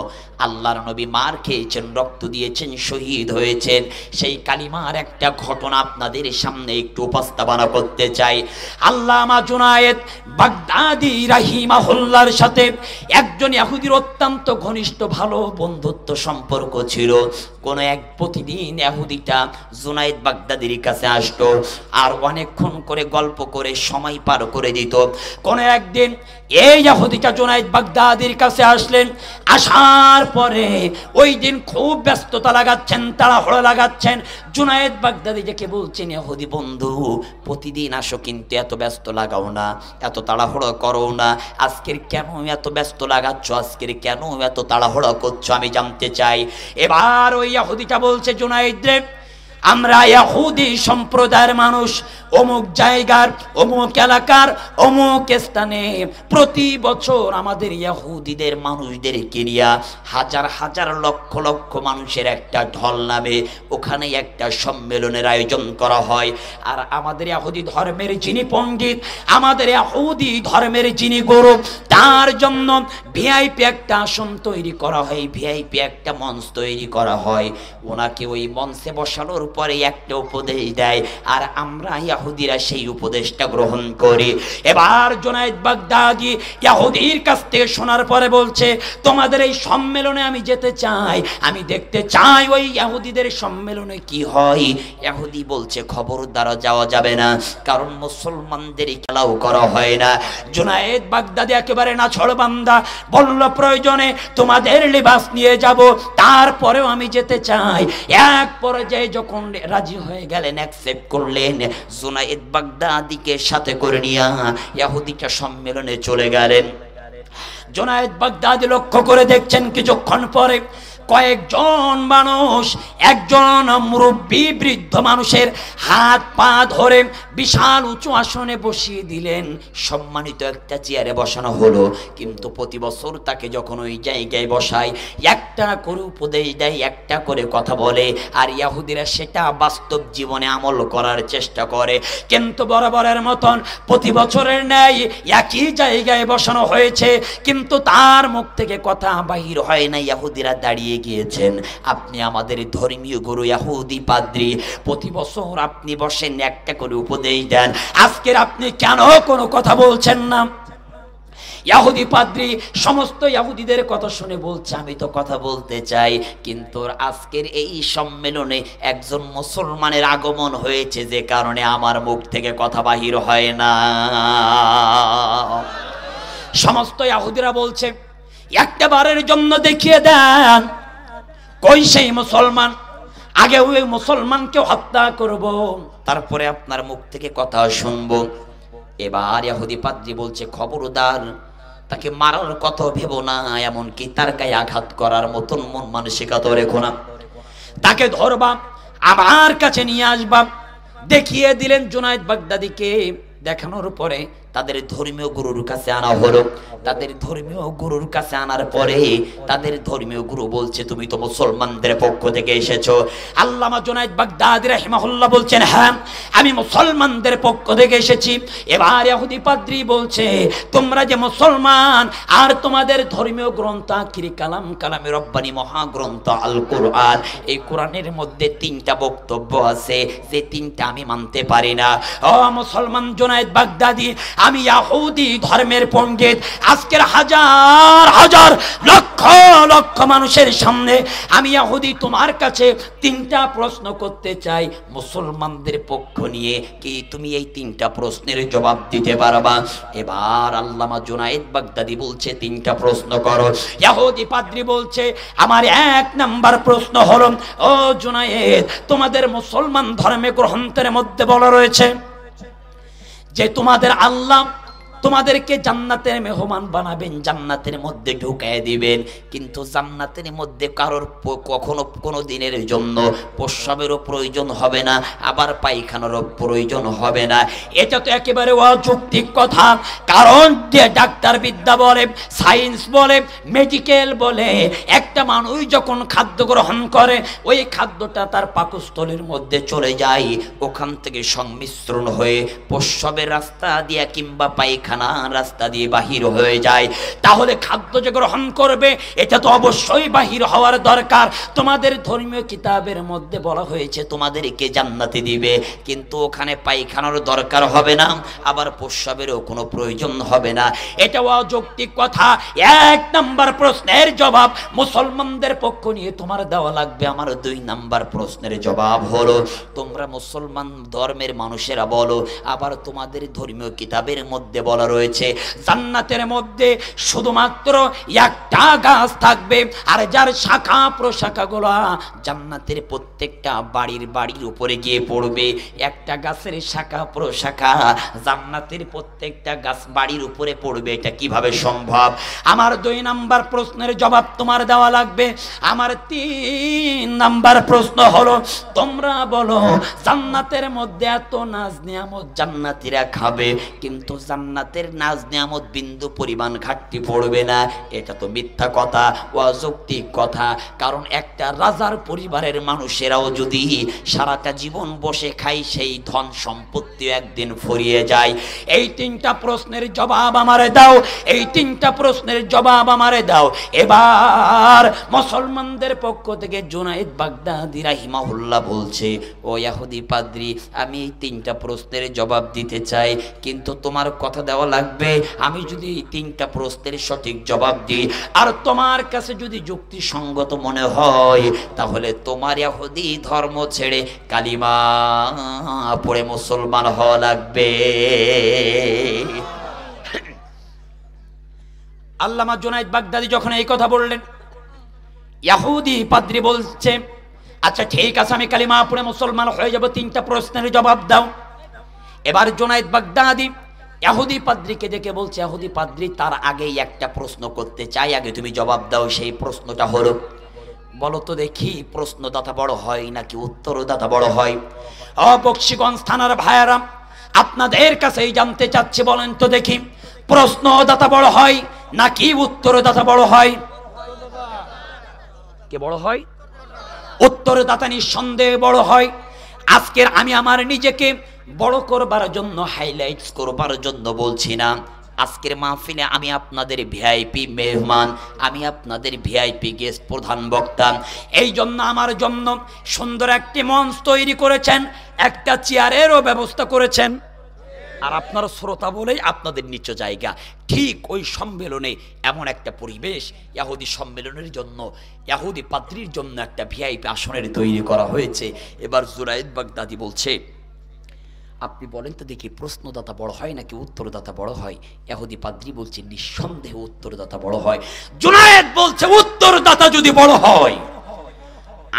আল্লাহর নবী মার খেয়েছেন, রক্ত দিয়েছেন, শহীদ হয়েছেন। সেই কালিমার একটা ঘটনা আপনাদের সামনে একটু উপস্থাপনা করতে চাই। আল্লামা জুনায়েদ বাগদাদি রাহিমাহুল্লাহর সাথে একজন ইহুদির অত্যন্ত ঘনিষ্ঠ ভালো বন্ধুত্ব সম্পর্ক ছিল। কোন এক প্রতিদিন ইহুদিটা জুনায়েদ বাগদাদির কাছে আসতো আর অনেকক্ষণ করে গল্প করে সময় পার করে দিত। কোন একদিন এই ইহুদিটা জুনায়েদ বাগদাদির কাছে আসলেন, আসার পরে ওই দিন খুব ব্যস্ততা লাগাচ্ছেন, তাড়াহুড়ো লাগাচ্ছেন। জুনায়েদ বাগদাদি যাকে বলছেন, ইহুদি বন্ধু প্রতিদিন আসো কিন্তু এত ব্যস্ত লাগাও না, এত তাড়াহুড়ো করো না, আজকের কেন এত ব্যস্ত লাগাচ্ছ, আজকের কেন এত তাড়াহুড়ো করছো, আমি জানতে চাই। এবার ওই ইহুদিটা বলছে, জুনায়েদ রে, আমরা ইহুদি সম্প্রদায়ের মানুষ, অমুক জায়গার, অমুক এলাকার, অমুক স্থানে প্রতি বছর আমাদের ইহুদিদের মানুষদেরকে নিয়ে হাজার হাজার লক্ষ লক্ষ মানুষের একটা ঢল নামে ওখানে একটা সম্মেলনের আয়োজন করা হয়। আর আমাদের ইহুদি ধর্মের যিনি পণ্ডিত, আমাদের ইহুদি ধর্মের যিনি গুরু, তার জন্য ভিআইপি একটা আসন তৈরি করা হয়, ভিআইপি একটা মঞ্চ তৈরি করা হয়। ওনাকে ওই মঞ্চে বসানোর পরে একটা উপদেশ দেয়, আর আমরা ইহুদিরা সেই উপদেশটা গ্রহণ করি। এবার জুনায়েদ বাগদাদি ইহুদির কাছ থেকে শোনার পরে বলছে, তোমাদের এই সম্মেলনে আমি যেতে চাই, আমি দেখতে চাই ওই ইহুদিদের সম্মেলনে কি হয়। ইহুদি বলছে, খবরদার যাওয়া যাবে না, কারণ মুসলমানদের খেলাও করা হয় না। জুনায়েদ বাগদাদি একেবারে নাছোড় বান্দা, বলল প্রয়োজনে তোমাদের লিবাস নিয়ে যাব, তারপরেও আমি যেতে চাই। এক পর্যায়ে যখন রাজি হয়ে গেলেন, অ্যাকসেপ্ট করলেন, জুনায়েদ বাগদাদিকে সাথে করে নিয়ে ইহুদিটা সম্মেলনে চলে গেলেন। জুনায়েদ বাগদাদি লক্ষ্য করে দেখছেন কিছুক্ষণ পরে কয়েকজন মানুষ একজন মুরব্বী বৃদ্ধ মানুষের হাত পা ধরে বিশাল উঁচু আসনে বসিয়ে দিলেন, সম্মানিত একটা চেয়ারে বসানো হলো। কিন্তু প্রতি বছর তাকে যখন ওই জায়গায় বসায় একটা করে উপদেশ দেয়, একটা করে কথা বলে, আর ইহুদিরা সেটা বাস্তব জীবনে আমল করার চেষ্টা করে। কিন্তু বরাবরের মতন প্রতি বছরের ন্যায় একই জায়গায় বসানো হয়েছে, কিন্তু তার মুখ থেকে কথা বাহির হয় না। ইহুদিরা দাঁড়িয়ে গিয়েছেন, আপনি আমাদের ধর্মীয় গুরু ইহুদি পাদ্রী, প্রতি বছর আপনি বসেন, একটা করে উপদেশ দেন, আজকের আপনি কেন কোনো কথা বলছেন না? ইহুদি পাদ্রী সমস্ত ইহুদিদের কথা শুনে বলছে, আমি তো কথা বলতে চাই, কিন্তু আজকের এই সম্মেলনে একজন মুসলমানের আগমন হয়েছে, যে কারণে আমার মুখ থেকে কথা বাহির হয় না। সমস্ত ইহুদিরা বলছে, একটা বারের জন্য দেখিয়ে দেন কই সেই মুসলমান, আগে ওই মুসলমানকে হত্যা করব, তারপরে আপনার মুখ থেকে কথা শুনবো। এবার ইহুদি পাদ্রী বলছে, খবরদার তাকে মারার কথা ভেবো না, এমনকি তার গায়ে আঘাত করার মতন মন মানসিকতা রেখো না, তাকে ধরবা, আমার কাছে নিয়ে আসবা। দেখিয়ে দিলেন জুনায়েদ বাগদাদিকে। দেখানোর পরে তাদের ধর্মীয় গুরুর কাছে আনা হলো। তাদের ধর্মীয় গুরুর কাছে আনার পরে তাদের ধর্মীয় গুরু বলছে, তুমি তো মুসলমানদের পক্ষ থেকে এসেছো। আল্লামা জুনায়েদ বাগদাদি রাহিমাহুল্লাহ বলছেন, হ্যাঁ আমি মুসলমানদের পক্ষ থেকে এসেছি। এবার ইহুদি পাদ্রী বলছে, তোমরা যে মুসলমান আর তোমাদের ধর্মীয় গ্রন্থ আখিরি কালাম, কালামে রব্বানি মহাগ্রন্থ আল কোরআন, এই কোরআনের মধ্যে 3টা বক্তব্য আছে, যে 3টা আমি মানতে পারি না। ও মুসলমান জুনায়েদ বাগদাদি, আমি ইহুদি ধর্মের পণ্ডিত আজকের হাজার হাজার লক্ষ লক্ষ মানুষের সামনে আমি ইহুদি তোমার কাছে তিনটা প্রশ্ন করতে চাই মুসলমানদের পক্ষ নিয়ে, কি তুমি এই তিনটা প্রশ্নের জবাব দিতে পারবা? এবার আল্লামা জুনায়েদ বাগদাদি বলছে তিনটা প্রশ্ন করো। ইহুদি পাদ্রী বলছে আমার 1 নাম্বার প্রশ্ন হলো, ও জুনায়েদ তোমাদের মুসলমান ধর্মে গ্রন্থের মধ্যে বলা রয়েছে যে তোমাদের আল্লাহ তোমাদেরকে জান্নাতের মেহমান বানাবেন, জান্নাতের মধ্যে ঢুকায় দিবেন, কিন্তু জান্নাতের মধ্যে কারোর কখনো কোনো দিনের জন্য প্রস্রাবেরও প্রয়োজন হবে না, আবার পায়খানারও প্রয়োজন হবে না। এটা তো একেবারে অযৌক্তিক কথা। কারণ যে ডাক্তার বিদ্যা বলে, সায়েন্স বলে, মেডিকেল বলে, একটা মানুষ যখন খাদ্য গ্রহণ করে ওই খাদ্যটা তার পাকস্থলীর মধ্যে চলে যায়, ওখান থেকে সংমিশ্রণ হয়ে প্রস্রাবের রাস্তা দিয়ে কিংবা পায়খানা রাস্তা দিয়ে বাহির হয়ে যায়। তাহলে খাদ্য যে গ্রহণ করবে এটা তো অবশ্যই বাহির হওয়ার দরকার। তোমাদের ধর্মীয় কিতাবের মধ্যে বলা হয়েছে তোমাদেরকে জান্নাতে দিবে, কিন্তু ওখানে পায়খানার দরকার হবে না, আবার প্রস্রাবেরও কোনো প্রয়োজন হবে না। এটা অযৌক্তিক কথা। 1 নাম্বার প্রশ্নের জবাব মুসলমানদের পক্ষ নিয়ে তোমার দেওয়া লাগবে। আমার 2 নাম্বার প্রশ্নের জবাব হলো তোমরা মুসলমান ধর্মের মানুষেরা বলো, আবার তোমাদের ধর্মীয় কিতাবের মধ্যে বলা রয়েছে জান্নাতের মধ্যে শুধুমাত্র একটা গাছ থাকবে, আর যার শাখা প্রশাখাগুলো জান্নাতের প্রত্যেকটা বাড়ির উপরে গিয়ে পড়বে। একটা গাছের শাখা প্রশাখা জান্নাতের প্রত্যেকটা গাছ বাড়ির উপরে পড়বে, এটা কিভাবে সম্ভব? আমার 2 নাম্বার প্রশ্নের জবাব তোমার দেওয়া লাগবে। আমার 3 নাম্বার প্রশ্ন হলো তোমরা বলো জান্নাতের মধ্যে এত নাজ নিয়ামত জান্নাতীরা খাবে, কিন্তু জান্নাতের নাজ নিয়ামত বিন্দু পরিমাণ ঘাটতি পড়বে না। এটা তো মিথ্যা কথা, অযৌক্তিক কথা। কারণ একটা রাজার পরিবারের মানুষেরাও যদি সারাটা জীবন বসে খায় সেই ধন সম্পত্তি একদিন ফুরিয়ে যায়। এই 3টা প্রশ্নের জবাব আমারে দাও, এই 3টা প্রশ্নের জবাব আমারে দাও। এবার মুসলমানদের পক্ষ থেকে জুনায়েদ বাগদাদি রাহিমাহুল্লাহ বলছে, ও ইহুদি পাদ্রী আমি এই 3টা প্রশ্নের জবাব দিতে চাই, কিন্তু তোমার কথা দেওয়া লাগবে। আমি যদি এই 3টা প্রশ্নের সঠিক জবাব দিই আর তোমার কাছে যদি যুক্তিসঙ্গত মনে হয়, তাহলে তোমার ইহুদি ধর্ম ছেড়ে কালিমা পড়ে মুসলমান হওয়া লাগবে। আল্লামা জুনায়েদ বাগদাদি যখন এই কথা বললেন, ইহুদি পাদ্রী বলছে আচ্ছা ঠিক আছে আমি কালিমা পড়ে মুসলমান হয়ে যাব, 3টা প্রশ্নের জবাব দাও। এবার জুনায়েদ বাগদাদি ইহুদি পাদ্রীকে ডেকে বলছে, ইহুদি পাদ্রী তার আগেই একটা প্রশ্ন করতে চাই, আগে তুমি জবাব দাও। সেই প্রশ্নটা হলো, বলো তো দেখি প্রশ্নদাতা বড় হয় নাকি উত্তরদাতা বড় হয়? ও বকশীগঞ্জ থানার ভাইয়ারা আপনাদের কাছেই জানতে চাচ্ছি, বলেন তো দেখি প্রশ্নদাতা বড় হয় নাকি উত্তরদাতা বড় হয়? কে বড় হয়? উত্তরদাতা নিঃসন্দেহে বড় হয়। আজকের আমি আমার নিজেকে বড় করবার জন্য, হাইলাইটস করবার জন্য বলছি না। আজকের মাহফিলে আমি আপনাদের ভিআইপি মেহমান, আমি আপনাদের ভিআইপি গেস্ট, প্রধান বক্তা। এই জন্য আমার জন্য সুন্দর একটি মঞ্চ তৈরি করেছেন, একটা চেয়ারেরও ব্যবস্থা করেছেন। আর আপনার শ্রোতা বলেই আপনাদের নিচু জায়গা। ঠিক ওই সম্মেলনে এমন একটা পরিবেশ, ইহুদি সম্মেলনের জন্য, ইহুদি পাদ্রীর জন্য একটা ভিআইপি আসনের তৈরি করা হয়েছে। এবার জুনায়েদ বাগদাদি বলছে, আপনি বলেন তো দেখি প্রশ্নদাতা বড় হয় নাকি উত্তরদাতা বড় হয়? ইহুদি পাদ্রী বলছে নিঃসন্দেহে উত্তরদাতা বড় হয়। জুনায়েদ বলছে উত্তরদাতা যদি বড় হয়,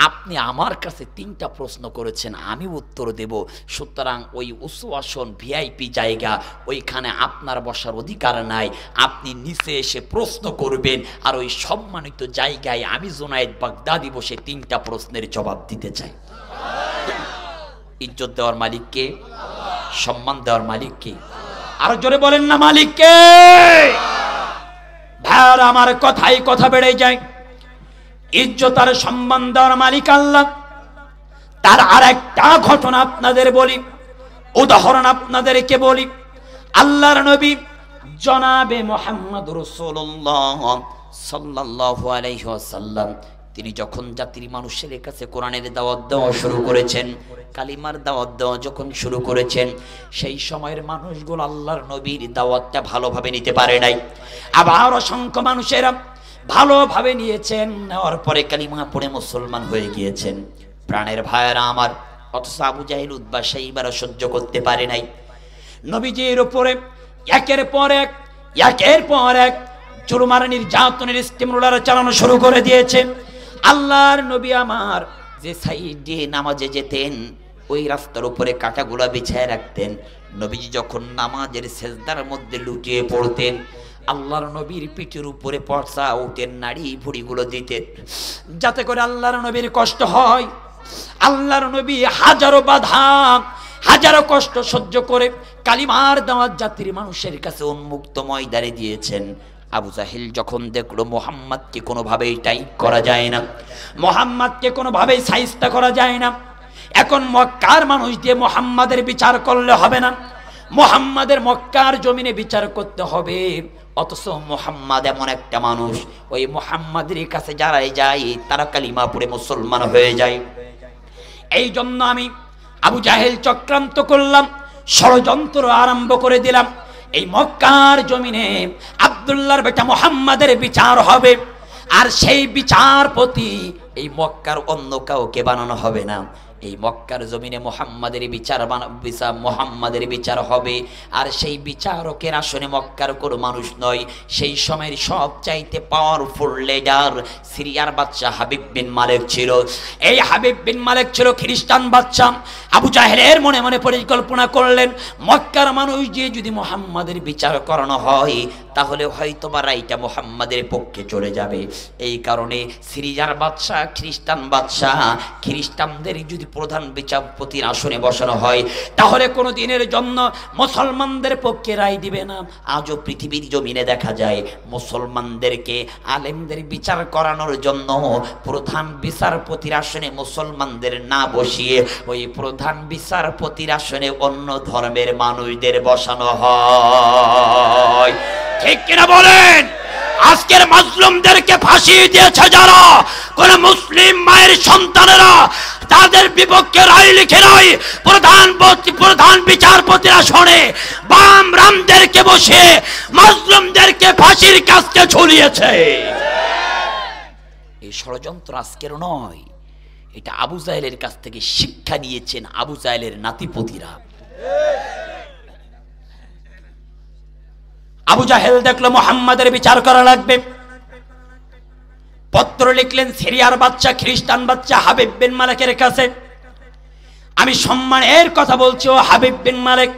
আপনি আমার কাছে 3টা প্রশ্ন করেছেন, আমি উত্তর দেব, সুতরাং ওই উঁচু আসন ভিআইপি জায়গা ওইখানে আপনার বসার অধিকার নাই, আপনি নিচে এসে প্রশ্ন করবেন, আর ওই সম্মানিত জায়গায় আমি জুনায়েদ বাগদাদি বসে 3টা প্রশ্নের জবাব দিতে চাই। ইজ্জত দেওয়ার মালিক কে? সম্মান দেওয়ার মালিক কে? আরো জোরে বলেন না মালিক কে? ভাইয়ারা আমার কথাই কথা বেড়ে যায়। ইজ্জত আর সম্মান দেওয়ার মালিক আল্লাহ। তার আরেকটা ঘটনা আপনাদের বলি, উদাহরণ আপনাদেরকে বলি। আল্লাহর নবী জনাবে মুহাম্মদ রাসূলুল্লাহ সাল্লাল্লাহু আলাইহি ওয়াসাল্লাম তিনি যখন জাতির মানুষের কাছে কোরআনের দাওয়াত দেওয়া শুরু করেছেন, কালিমার দাওয়াত দেওয়া যখন শুরু করেছেন, সেই সময়ের মানুষগুলো আল্লাহর নবীর দাওয়াতটা ভালোভাবে নিতে পারে নাই। আবার অসংখ্য মানুষেরা ভালোভাবে নিয়েছেন, নেওয়ার পরে কালিমা পড়ে মুসলমান হয়ে গিয়েছেন। প্রাণের ভাইয়েরা আমার, অথচ আবু জাহেল উতবা সেইবারও সহ্য করতে পারে নাই। নবীজির উপরে একের পর এক জুলুম আর নির্যাতনের স্টিমরোলার চালানো শুরু করে দিয়েছে। আল্লাহর নবী আমার যে সাইড দিয়ে নামাজে যেতেন, ওই রাস্তার উপরে কাঁটাগুলা বিছায় রাখতেন। নবীজি যখন নামাজের সেজদার মধ্যে লুটিয়ে পড়তেন, আল্লাহর নবীর পিঠের উপরে পর্সা উঠেন, নাড়ি ভুড়িগুলো দিতেন, যাতে করে আল্লাহর নবীর কষ্ট হয়। আল্লাহর নবী হাজারো বাধা, হাজারো কষ্ট সহ্য করে কালিমার দাওয়াত জাতির মানুষের কাছে উন্মুক্ত ময়দানে দিয়েছেন। আবু জাহেল যখন দেখলো মুহাম্মদকে কোনোভাবেই টাইট করা যায় না, মুহাম্মদকে কোনোভাবেই সাইজটা করা যায় না, এখন মক্কার মানুষ দিয়ে মুহাম্মাদের বিচার করলে হবে না, মুহাম্মাদের মক্কার জমিনে বিচার করতে হবে। অথচ মুহাম্মদ এমন একটা মানুষ, ওই মুহাম্মাদের কাছে যারাই যায় তারা কালিমা পড়ে মুসলমান হয়ে যায়। এই জন্য আমি আবু জাহেল চক্রান্ত করলাম, ষড়যন্ত্র আরম্ভ করে দিলাম। এই মক্কার জমিনে আব্দুল্লাহর বেটা মুহাম্মাদের বিচার হবে, আর সেই বিচারপতি এই মক্কার অন্য কাউকে বানানো হবে না। এই মক্কার জমিনে মুহাম্মাদের মুহাম্মাদের বিচার হবে, আর সেই বিচারকের আসনে মক্কার কোনো মানুষ নয়, সেই সময়ের সবচাইতে পাওয়ারফুল লিডার সিরিয়ার বাদশা হাবিব বিন মালিক ছিল। এই হাবিব বিন মালিক ছিল খ্রিস্টান বাদশা। আবু জাহেলের মনে মনে পরিকল্পনা করলেন, মক্কার মানুষ দিয়ে যদি মুহাম্মাদের বিচার করানো হয়, তাহলে হয়তো বা রাইটা মুহাম্মাদের পক্ষে চলে যাবে। এই কারণে সিরিয়ার বাদশা খ্রিস্টান বাদশা, খ্রিস্টানদের যদি প্রধান বিচারপতির আসনে বসানো হয়, তাহলে কোনো দিনের জন্য মুসলমানদের পক্ষে রায় দিবে না। আজও পৃথিবীর জমিনে দেখা যায় মুসলমানদেরকে, আলেমদের বিচার করানোর জন্য প্রধান বিচারপতির আসনে মুসলমানদের না বসিয়ে ওই প্রধান বিচারপতির আসনে অন্য ধর্মের মানুষদের বসানো হয়। ঠিক কিনা বলেন? আজকের মাজলুমদেরকে ফাঁসি দিয়েছে যারা, কোন মুসলিম মায়ের সন্তানেরা তাদের বিপক্ষে রায় লিখে নয়, প্রধান বিচারপতির আসনে বাম রামদেরকে বসে মাজলুমদেরকে ফাঁসির কাজকে ঝুলিয়েছে। এই ষড়যন্ত্র আজকের নয়, এটা আবু জাহেলের কাছ থেকে শিক্ষা নিয়েছেন আবু জাহেলের নাতিপুতিরা। আবু জাহেল দেখলো মুহাম্মাদের বিচার করা লাগবে, পত্র লিখলেন সিরিয়ার বাদশা খ্রিস্টান বাদশা হাবিব বিন মালিকের কাছে। আমি সম্মানের কথা বলছি, ও হাবিব বিন মালিক,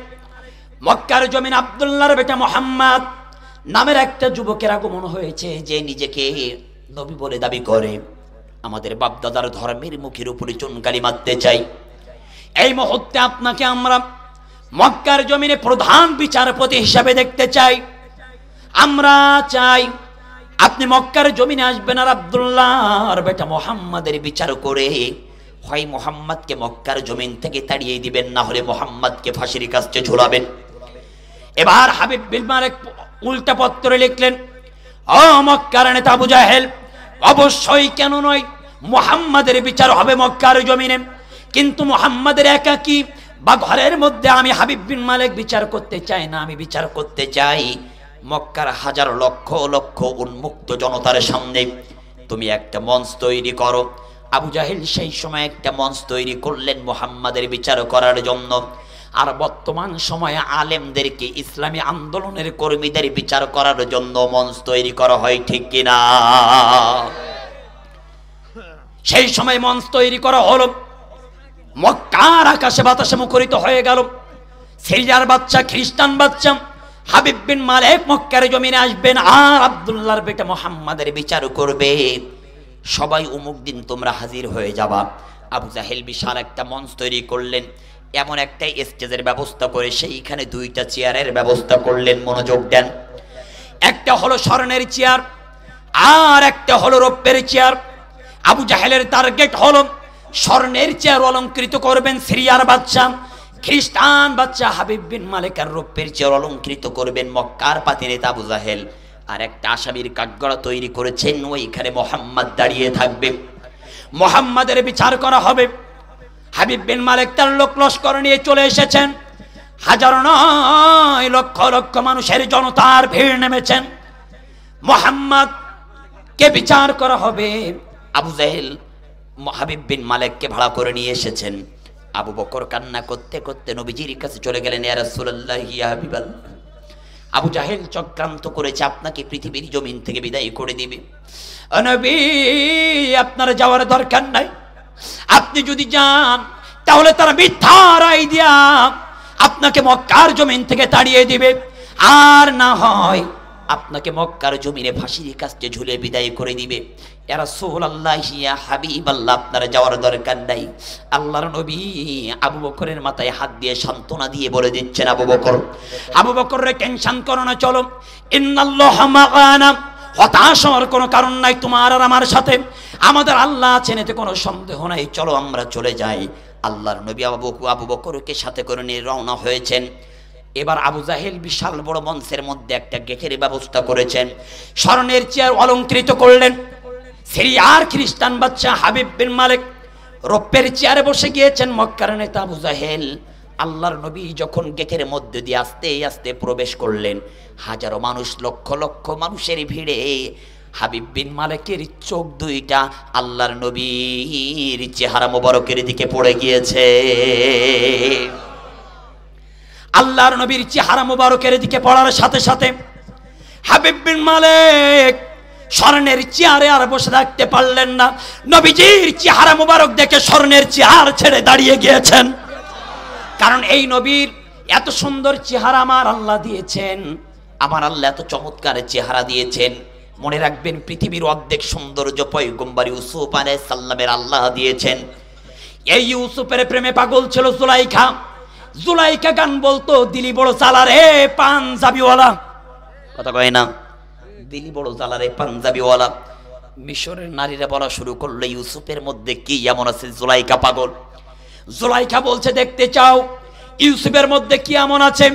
মক্কার জমিন আব্দুল্লাহর বেটা মুহাম্মদ নামের একটা যুবকের আগমন হয়েছে, যে নিজেকে নবী বলে দাবি করে, আমাদের বাপদাদার ধর্মের মুখের উপরে চুনকালি মারতে চাই। এই মুহূর্তে আপনাকে আমরা মক্কার জমিনে প্রধান বিচারপতি হিসাবে দেখতে চাই। আমরা চাই আপনি মক্কার জমিনে আসবেন, আর আব্দুল্লাহর বেটা মুহাম্মাদের বিচার করে হয় মুহাম্মাদকে মক্কার জমিন থেকে তাড়িয়ে দিবেন, না হলে মুহাম্মাদকে ফাঁসির কাছে ঝুলাবেন। এবার হাবিব বিন মালিক উল্টা পত্র লিখলেন, ও মক্কার নেতা আবু জাহেল, অবশ্যই কেন নয়, মুহাম্মাদের বিচার হবে মক্কার জমিনে, কিন্তু মুহাম্মাদের একাকী বা ঘরের মধ্যে আমি হাবিব বিন মালিক বিচার করতে চাই না। আমি বিচার করতে চাই মক্কার হাজার লক্ষ লক্ষ উন্মুক্ত জনতার সামনে। তুমি একটা মঞ্চ তৈরি করো। আবু জাহেল সেই সময় একটা মঞ্চ তৈরি করলেন মুহাম্মাদের বিচার করার জন্য। আর বর্তমান সময়ে আলেমদেরকে, ইসলামী আন্দোলনের কর্মীদের বিচার করার জন্য মঞ্চ তৈরি করা হয়, ঠিক কিনা? সেই সময় মঞ্চ তৈরি করা হলো, মক্কার আকাশে বাতাসে মুখরিত হয়ে গেল। সিরিয়ার বাদশা খ্রিস্টান বাদশা হাবিব বিন মালিক মক্কার জমিনে আসবেন, আর আব্দুল্লাহর বেটা মুহাম্মাদের বিচার করবে। সবাই অমুক দিন তোমরা হাজির হয়ে যাবা। আবু জাহেল বিশাল একটা মঞ্চ তৈরি করলেন, এমন একটা স্টেজের ব্যবস্থা করে সেইখানে দুইটা চেয়ারের ব্যবস্থা করলেন। মনোযোগ দেন, একটা হলো স্বর্ণের চেয়ার, আর একটা হলো রৌপ্যের চেয়ার। আবু জাহেলের টার্গেট হলো স্বর্ণের চেয়ার অলঙ্কৃত করবেন সিরিয়ার বাদশা, খ্রিস্টান বাদশা হাবিব বিন মালিক আর রৌপ্যের চেয়ার অলঙ্কৃত করবেন মক্কার পাতি নেতা আবু জাহেল। আর একটা আসামির কাঠগড়া তৈরি করেছেন, ওইখানে মোহাম্মদ দাঁড়িয়ে থাকবে, মোহাম্মদের বিচার করা হবে। হাবিব বিন মালিক তার লোক লস্কর নিয়ে চলে এসেছেন, হাজার নয় লক্ষ লক্ষ মানুষের জনতার ভিড় নেমেছেন। মোহাম্মদ কে বিচার করা হবে। আবু জাহেল হাবিব বিন মালিককে ভাড়া করে নিয়ে এসেছেন। আবু বকর কান্না করতে করতে নবীজির কাছে চলে গেলেন, ইয়া রাসূলুল্লাহ ইয়া হাবিবাল্লাহ, আবু জাহেল চক্রান্ত করেছে, আপনাকে পৃথিবীর জমিন থেকে বিদায় করে দিবে। ও নবী, আপনার যাওয়ার দরকার নাই, আপনি যদি যান তাহলে তারা মিথ্যা রায় দিয়া আপনাকে মক্কার জমিন থেকে তাড়িয়ে দিবে, আর না হয় আপনাকে মক্কার জমিনে ফাঁসির কাছে ঝুলে বিদায় করে দিবে। ইয়া রাসূলুল্লাহ ইয়া হাবিবাল্লাহ, আপনার যাওয়ার দরকার নাই। আল্লাহর নবী আবু বকরের মাথায় হাত দিয়ে সান্ত্বনা দিয়ে বলে দিচ্ছেন, আবু বকর রে টেনশন করো না, চলো, ইন্নাল্লাহা মা'ানা, হতাশ হওয়ার কোনো কারণ নাই তোমার আর আমার সাথে, আমাদের আল্লাহ আছেন, এতে কোনো সন্দেহ নাই, চলো আমরা চলে যাই। আল্লাহর নবী আবু বকরকে সাথে করে নিয়ে রওনা হয়েছেন। এবার আবু জাহেল বিশাল বড় মঞ্চের মধ্যে একটা গেটের ব্যবস্থা করেছেন, স্বর্ণের চেয়ার অলংকৃত করলেন। সিরিয়ার খ্রিস্টান বাদশা হাবিব বিন মালিক রৌপ্যের চেয়ারে বসে গিয়েছেন। মক্কার নেতা আবু জাহেল আল্লাহর নবী যখন গেটের মধ্যে দিয়ে আস্তে আস্তে প্রবেশ করলেন, হাজারো মানুষ, লক্ষ লক্ষ মানুষের ভিড়ে হাবিব বিন মালিকের চোখ দুইটা আল্লাহর নবীর চেহারা মোবারকের দিকে পড়ে গিয়েছে। আল্লাহর নবীর চেহারা মোবারকের দিকে পড়ার সাথে সাথে হাবিব বিন মালিক স্বর্ণের চেয়ারে আর বসে থাকতে পারলেন না। নবীজির চেহারা মোবারক দেখে স্বর্ণের চেয়ার ছেড়ে দাঁড়িয়ে গিয়েছেন। কারণ এই নবীর এত সুন্দর চেহারা আমার আল্লাহ দিয়েছেন, আমার আল্লাহ এত চমৎকার চেহারা দিয়েছেন। মনে রাখবেন, পৃথিবীর অর্ধেক সৌন্দর্য পয়গম্বর ইউসুফ আলাইহিস সালামের আল্লাহ দিয়েছেন। এই ইউসুফের প্রেমে পাগল ছিল জুলাইখা। জুলাইখা গান বলতো, দিলি বড় চালা রে পাঞ্জাবিওয়ালা, কথা কয় না, দিলি বড় চালা রে পাঞ্জাবিওয়ালা। মিশরের নারীরা বলা শুরু করলো, ইউসুফের মধ্যে কি এমন আছে, জুলাইখা পাগল। জুলাইখা বলছে, দেখতে চাও ইউসুফের মধ্যে কি এমন আছে?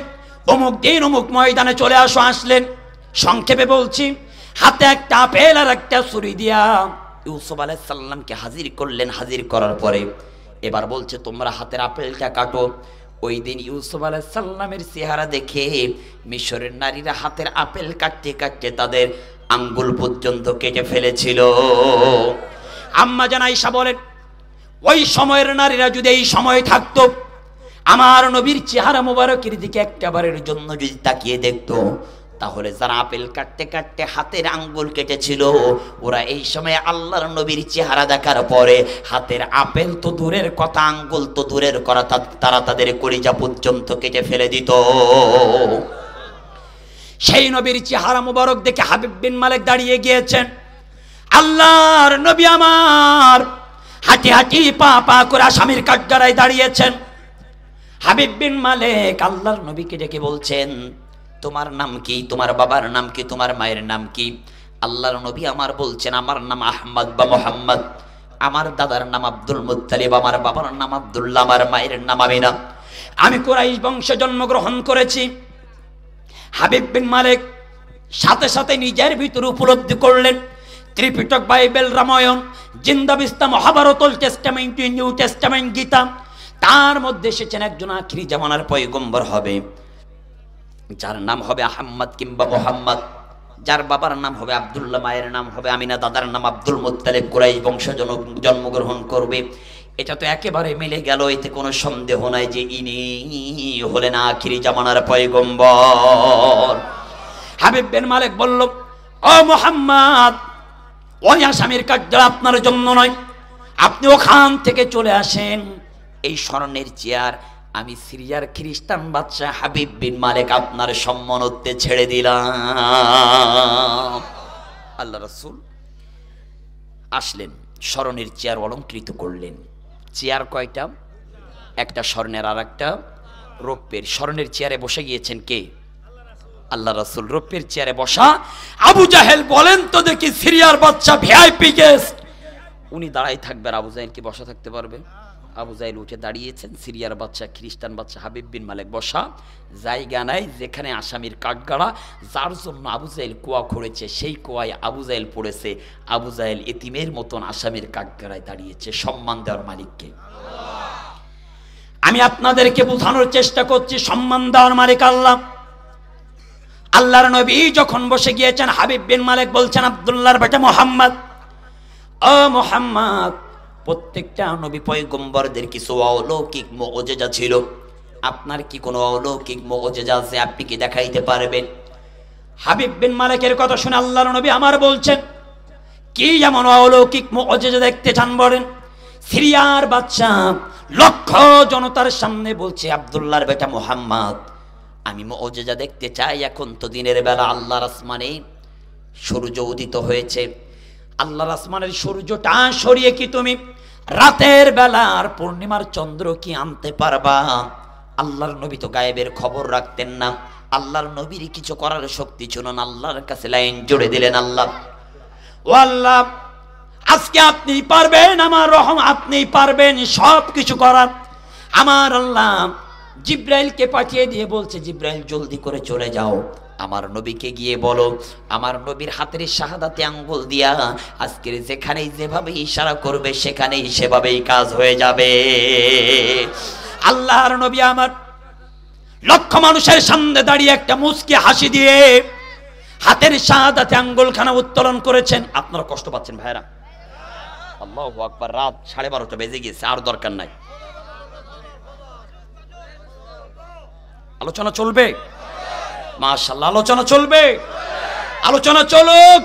অমুক দিন অমুক ময়দানে চলে আসো। আসলেন, সংক্ষেপে বলছি, হাতে একটা আপেল আর একটা ছুরি দিয়া ইউসুফ আলাইহিস সালামকে হাজির করলেন। হাজির করার পরে এবার বলছে, তোমরা হাতের আপেলটা কাটো। ওই দিন ইউসুফ আলাইহিস সালামের চেহারা দেখে মিশরের নারীরা হাতের আপেল কাটতে কাটতে তাদের আঙ্গুল পর্যন্ত কেটে ফেলেছিল। আম্মা জান আয়েশা বলেন, ওই সময়ের নারীরা যদি এই সময় থাকতো, আমার নবীর চেহারা মোবারকের দিকে একবারের জন্য যদি তাকিয়ে দেখতো, তাহলে যারা আপেল কাটতে কাটতে হাতের আঙ্গুল কেটেছিল, ওরা এই সময় আল্লাহর নবীর চেহারা দেখার পরে হাতের আপেল তো দূরের কথা, আঙ্গুল তো দূরের কথা, তারা তাদের কলিজা পর্যন্ত কেটে ফেলে দিত। সেই নবীর চেহারা মোবারক দেখে হাবিব বিন মালিক দাঁড়িয়ে গিয়েছেন। আল্লাহর নবী আমার হাঁটি হাঁটি পা পা করে আসামির কাঠগড়ায় দাঁড়িয়েছেন। হাবিব বিন মালিক আল্লাহর নবীকে ডেকে বলছেন, তোমার নাম কি, তোমার বাবার নাম কি, তোমার মায়ের নাম কি? আল্লাহর নবী আমার বলছেন, আমার নাম আহমদ বা মোহাম্মদ, আমার দাদার নাম আব্দুল মুত্তালিব, আমার বাবার নাম আব্দুল্লাহ, আমার মায়ের নাম আমিনা, আমি কুরাইশ বংশে জন্মগ্রহণ করেছি। হাবিব বিন মালিক সাথে সাথে নিজের ভিতরে উপলব্ধি করলেন, Tripitaka, Bible, Ramayana, Zend Avesta, Mahabharata, old testament, new testament, Gita, তার মধ্যে এসেছেন একজন আখিরি জামানার পয়গম্বর হবে, যার নাম হবে আহমদ কিংবা মোহাম্মদ, যার বাবার নাম হবে আব্দুল্লাহ, মায়ের নাম হবে আমিনা, দাদার নাম আব্দুল মুত্তালিব, কুরাইশ বংশে জন্মগ্রহণ করবে। এটা তো একেবারে মিলে গেল, এতে কোনো সন্দেহ নাই যে ইনি হলেন আখিরি জামানার পয়গম্বর। হাবিব বিন মালিক বলল, ও মোহাম্মদ, ওই আসামির কাঠগড়া আপনার জন্য নয়, আপনি ওখান থেকে চলে আসেন। এই স্বর্ণের চেয়ার আমি সিরিয়ার খ্রিস্টান বাদশা হাবিব বিন মালিক আপনার সম্মানার্থে ছেড়ে দিলাম। আল্লাহ রাসূল আসলেন, স্বর্ণের চেয়ার অলংকৃত করলেন। চেয়ার কয়টা? একটা স্বর্ণের আর একটা রৌপ্যের। স্বর্ণের চেয়ারে বসে গিয়েছেন কে? আল্লাহ রাসূল। রৌপ্যের চেয়ারে বসা আবু জাহেল, বলেন তো দেখি, সিরিয়ার বাদশা ভিআইপি গেস্ট, উনি দাঁড়াই থাকবে আর আবু জাহেল কি বসা থাকতে পারবে? আবু জাহেল উঠে দাঁড়িয়েছেন, সিরিয়ার বাচ্চা খ্রিস্টান বাচ্চা হাবিব বিন মালিক বসা, জায়গা নাই যেখানে আসামির কাঠগাড়া, যার জন্য আবু জাহেল কুয়া খুঁড়েছে সেই কুয়ায় আবু জাহেল পড়েছে। আবু জাহেল এতিমের মতন আসামির কাঠগাড়ায় দাঁড়িয়েছে। সম্মান দেওয়ার মালিককে। আমি আপনাদেরকে বোঝানোর চেষ্টা করছি, সম্মান দেওয়ার মালিক আল্লাহ। আল্লাহর নবী যখন বসে গিয়েছেন, হাবিব বিন মালিক বলছেন, আব্দুল্লাহর বেটা মুহাম্মদ, ও মুহাম্মদ, প্রত্যেকটা নবী পয়গম্বরদের কিছু অলৌকিক মুআজিজা ছিল, আপনার কি কোনো অলৌকিক মুআজিজা আছে? আপনি কি দেখাইতে পারবেন? হাবিব বিন মালিকের কথা শুনে আল্লাহর নবী আমার বলছেন, কি এমন অলৌকিক মুআজিজা দেখতে চান বলেন? সিরিয়ার বাদশা লক্ষ জনতার সামনে বলছে, আব্দুল্লাহর বেটা মুহাম্মদ, আমি মুআজিজা দেখতে চাই। এখন তো দিনের বেলা আল্লাহর আসমানে সূর্য উদিত হয়েছে, আল্লাহর আসমানের সূর্যটা সরিয়ে কি তুমি রাতের বেলার পূর্ণিমার চন্দ্র কি আনতে পারবা? আল্লাহর নবী তো গায়েবের খবর রাখতেন না, আল্লাহর নবীর কিছু করার শক্তি ছিল না। আল্লাহর কাছে লাইন জুড়ে দিলেন, আল্লাহ ও আল্লাহ, আজকে আপনি পারবেন, আমার রহম আপনি পারবেন সব কিছু করার। আমার আল্লাহ জিব্রাইলকে পাঠিয়ে দিয়ে বলছে, জিব্রাইল জলদি করে চলে যাও, আমার নবীকে গিয়ে বলো, আমার নবীর হাতের শাহাদাতে আঙ্গুল দিয়া আজকের যেখানেই যেভাবে ইশারা করবে সেখানেই সেভাবেই কাজ হয়ে যাবে। আল্লাহর নবী আমার লক্ষ মানুষের সামনে দাঁড়িয়ে একটা মুচকি হাসি দিয়ে হাতের শাহাদাতে আঙ্গুলখানা উত্তোলন করেছেন। আপনারা কষ্ট পাচ্ছেন ভাইরা? আল্লাহু আকবার। রাত 12:30 বেজে গেছে, আর দরকার নাই। আলোচনা চলবে? মাশাআল্লাহ, আলোচনা চলবে, আলোচনা চলুক,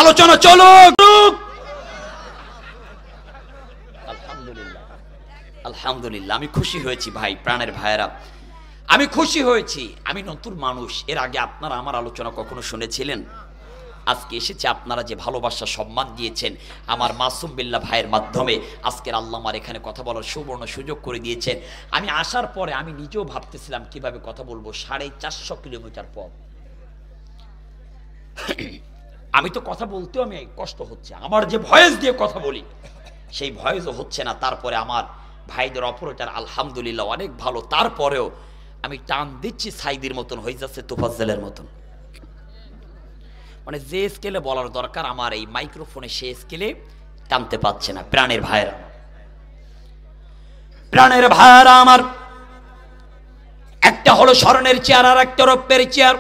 আলোচনা চলুক। আলহামদুলিল্লাহ, আলহামদুলিল্লাহ। আমি খুশি হয়েছি ভাই, প্রাণের ভাইয়েরা, আমি খুশি হয়েছি। আমি নতুন মানুষ, এর আগে আপনারা আমার আলোচনা কখনো শুনেছিলেন? আজকে এসেছে, আপনারা যে ভালোবাসা সম্মান দিয়েছেন আমার মাসুম বিল্লাহ ভাইয়ের মাধ্যমে, আজকের আল্লাহ আমার এখানে কথা বলার সুবর্ণ সুযোগ করে দিয়েছেন। আমি আসার পরে আমি নিজেও ভাবতেছিলাম কিভাবে কথা বলবো, 450 কিলোমিটার পথ। আমি তো কথা বলতেও আমি কষ্ট হচ্ছে, আমার যে ভয়েস দিয়ে কথা বলি সেই ভয়েসও হচ্ছে না। তারপরে আমার ভাইদের অপারেটর আলহামদুলিল্লাহ অনেক ভালো, তারপরেও আমি টান দিচ্ছি সাইদির মতন, হয়ে যাচ্ছে তোফাজ্জলের মতন। মানে যে স্কেলে বলার দরকার আমার এই মাইক্রোফোনে সে স্কেলে টানতে পারছে না। প্রাণের ভাইয়েরা, প্রাণের ভাইয়েরা আমার, একটা হলো স্মরণের চেয়ার আর একটা রৌপ্যের চেয়ার।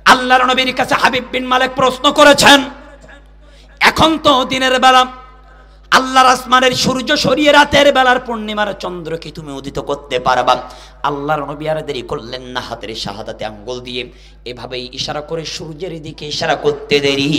আল্লাহর নবীর কাছে হাবিব বিন মালিক প্রশ্ন করেছেন, এখন তো দিনের বেলা আল্লাহর আসমানের সূর্য সরিয়ে রাতের বেলার পূর্ণিমার চন্দ্র কি তুমি উদিত করতে পারবা? আল্লাহর নবী আর দেরি করলেন না, হাতের শাহাদাতে আঙ্গুল দিয়ে এভাবেই ইশারা করে সূর্যের দিকে ইশারা করতে দেরি,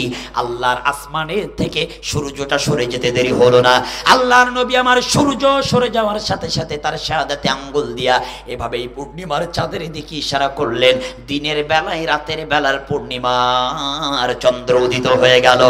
আল্লাহর আসমানের থেকে সূর্যটা সরে যেতে দেরি হলো না। আল্লাহর নবী আমার সূর্য সরে যাওয়ার সাথে সাথে তার শাহাদাতে আঙ্গুল দিয়া এভাবেই পূর্ণিমার চাঁদের দিকে ইশারা করলেন। দিনের বেলায় রাতের বেলার পূর্ণিমার চন্দ্র উদিত হয়ে গেল।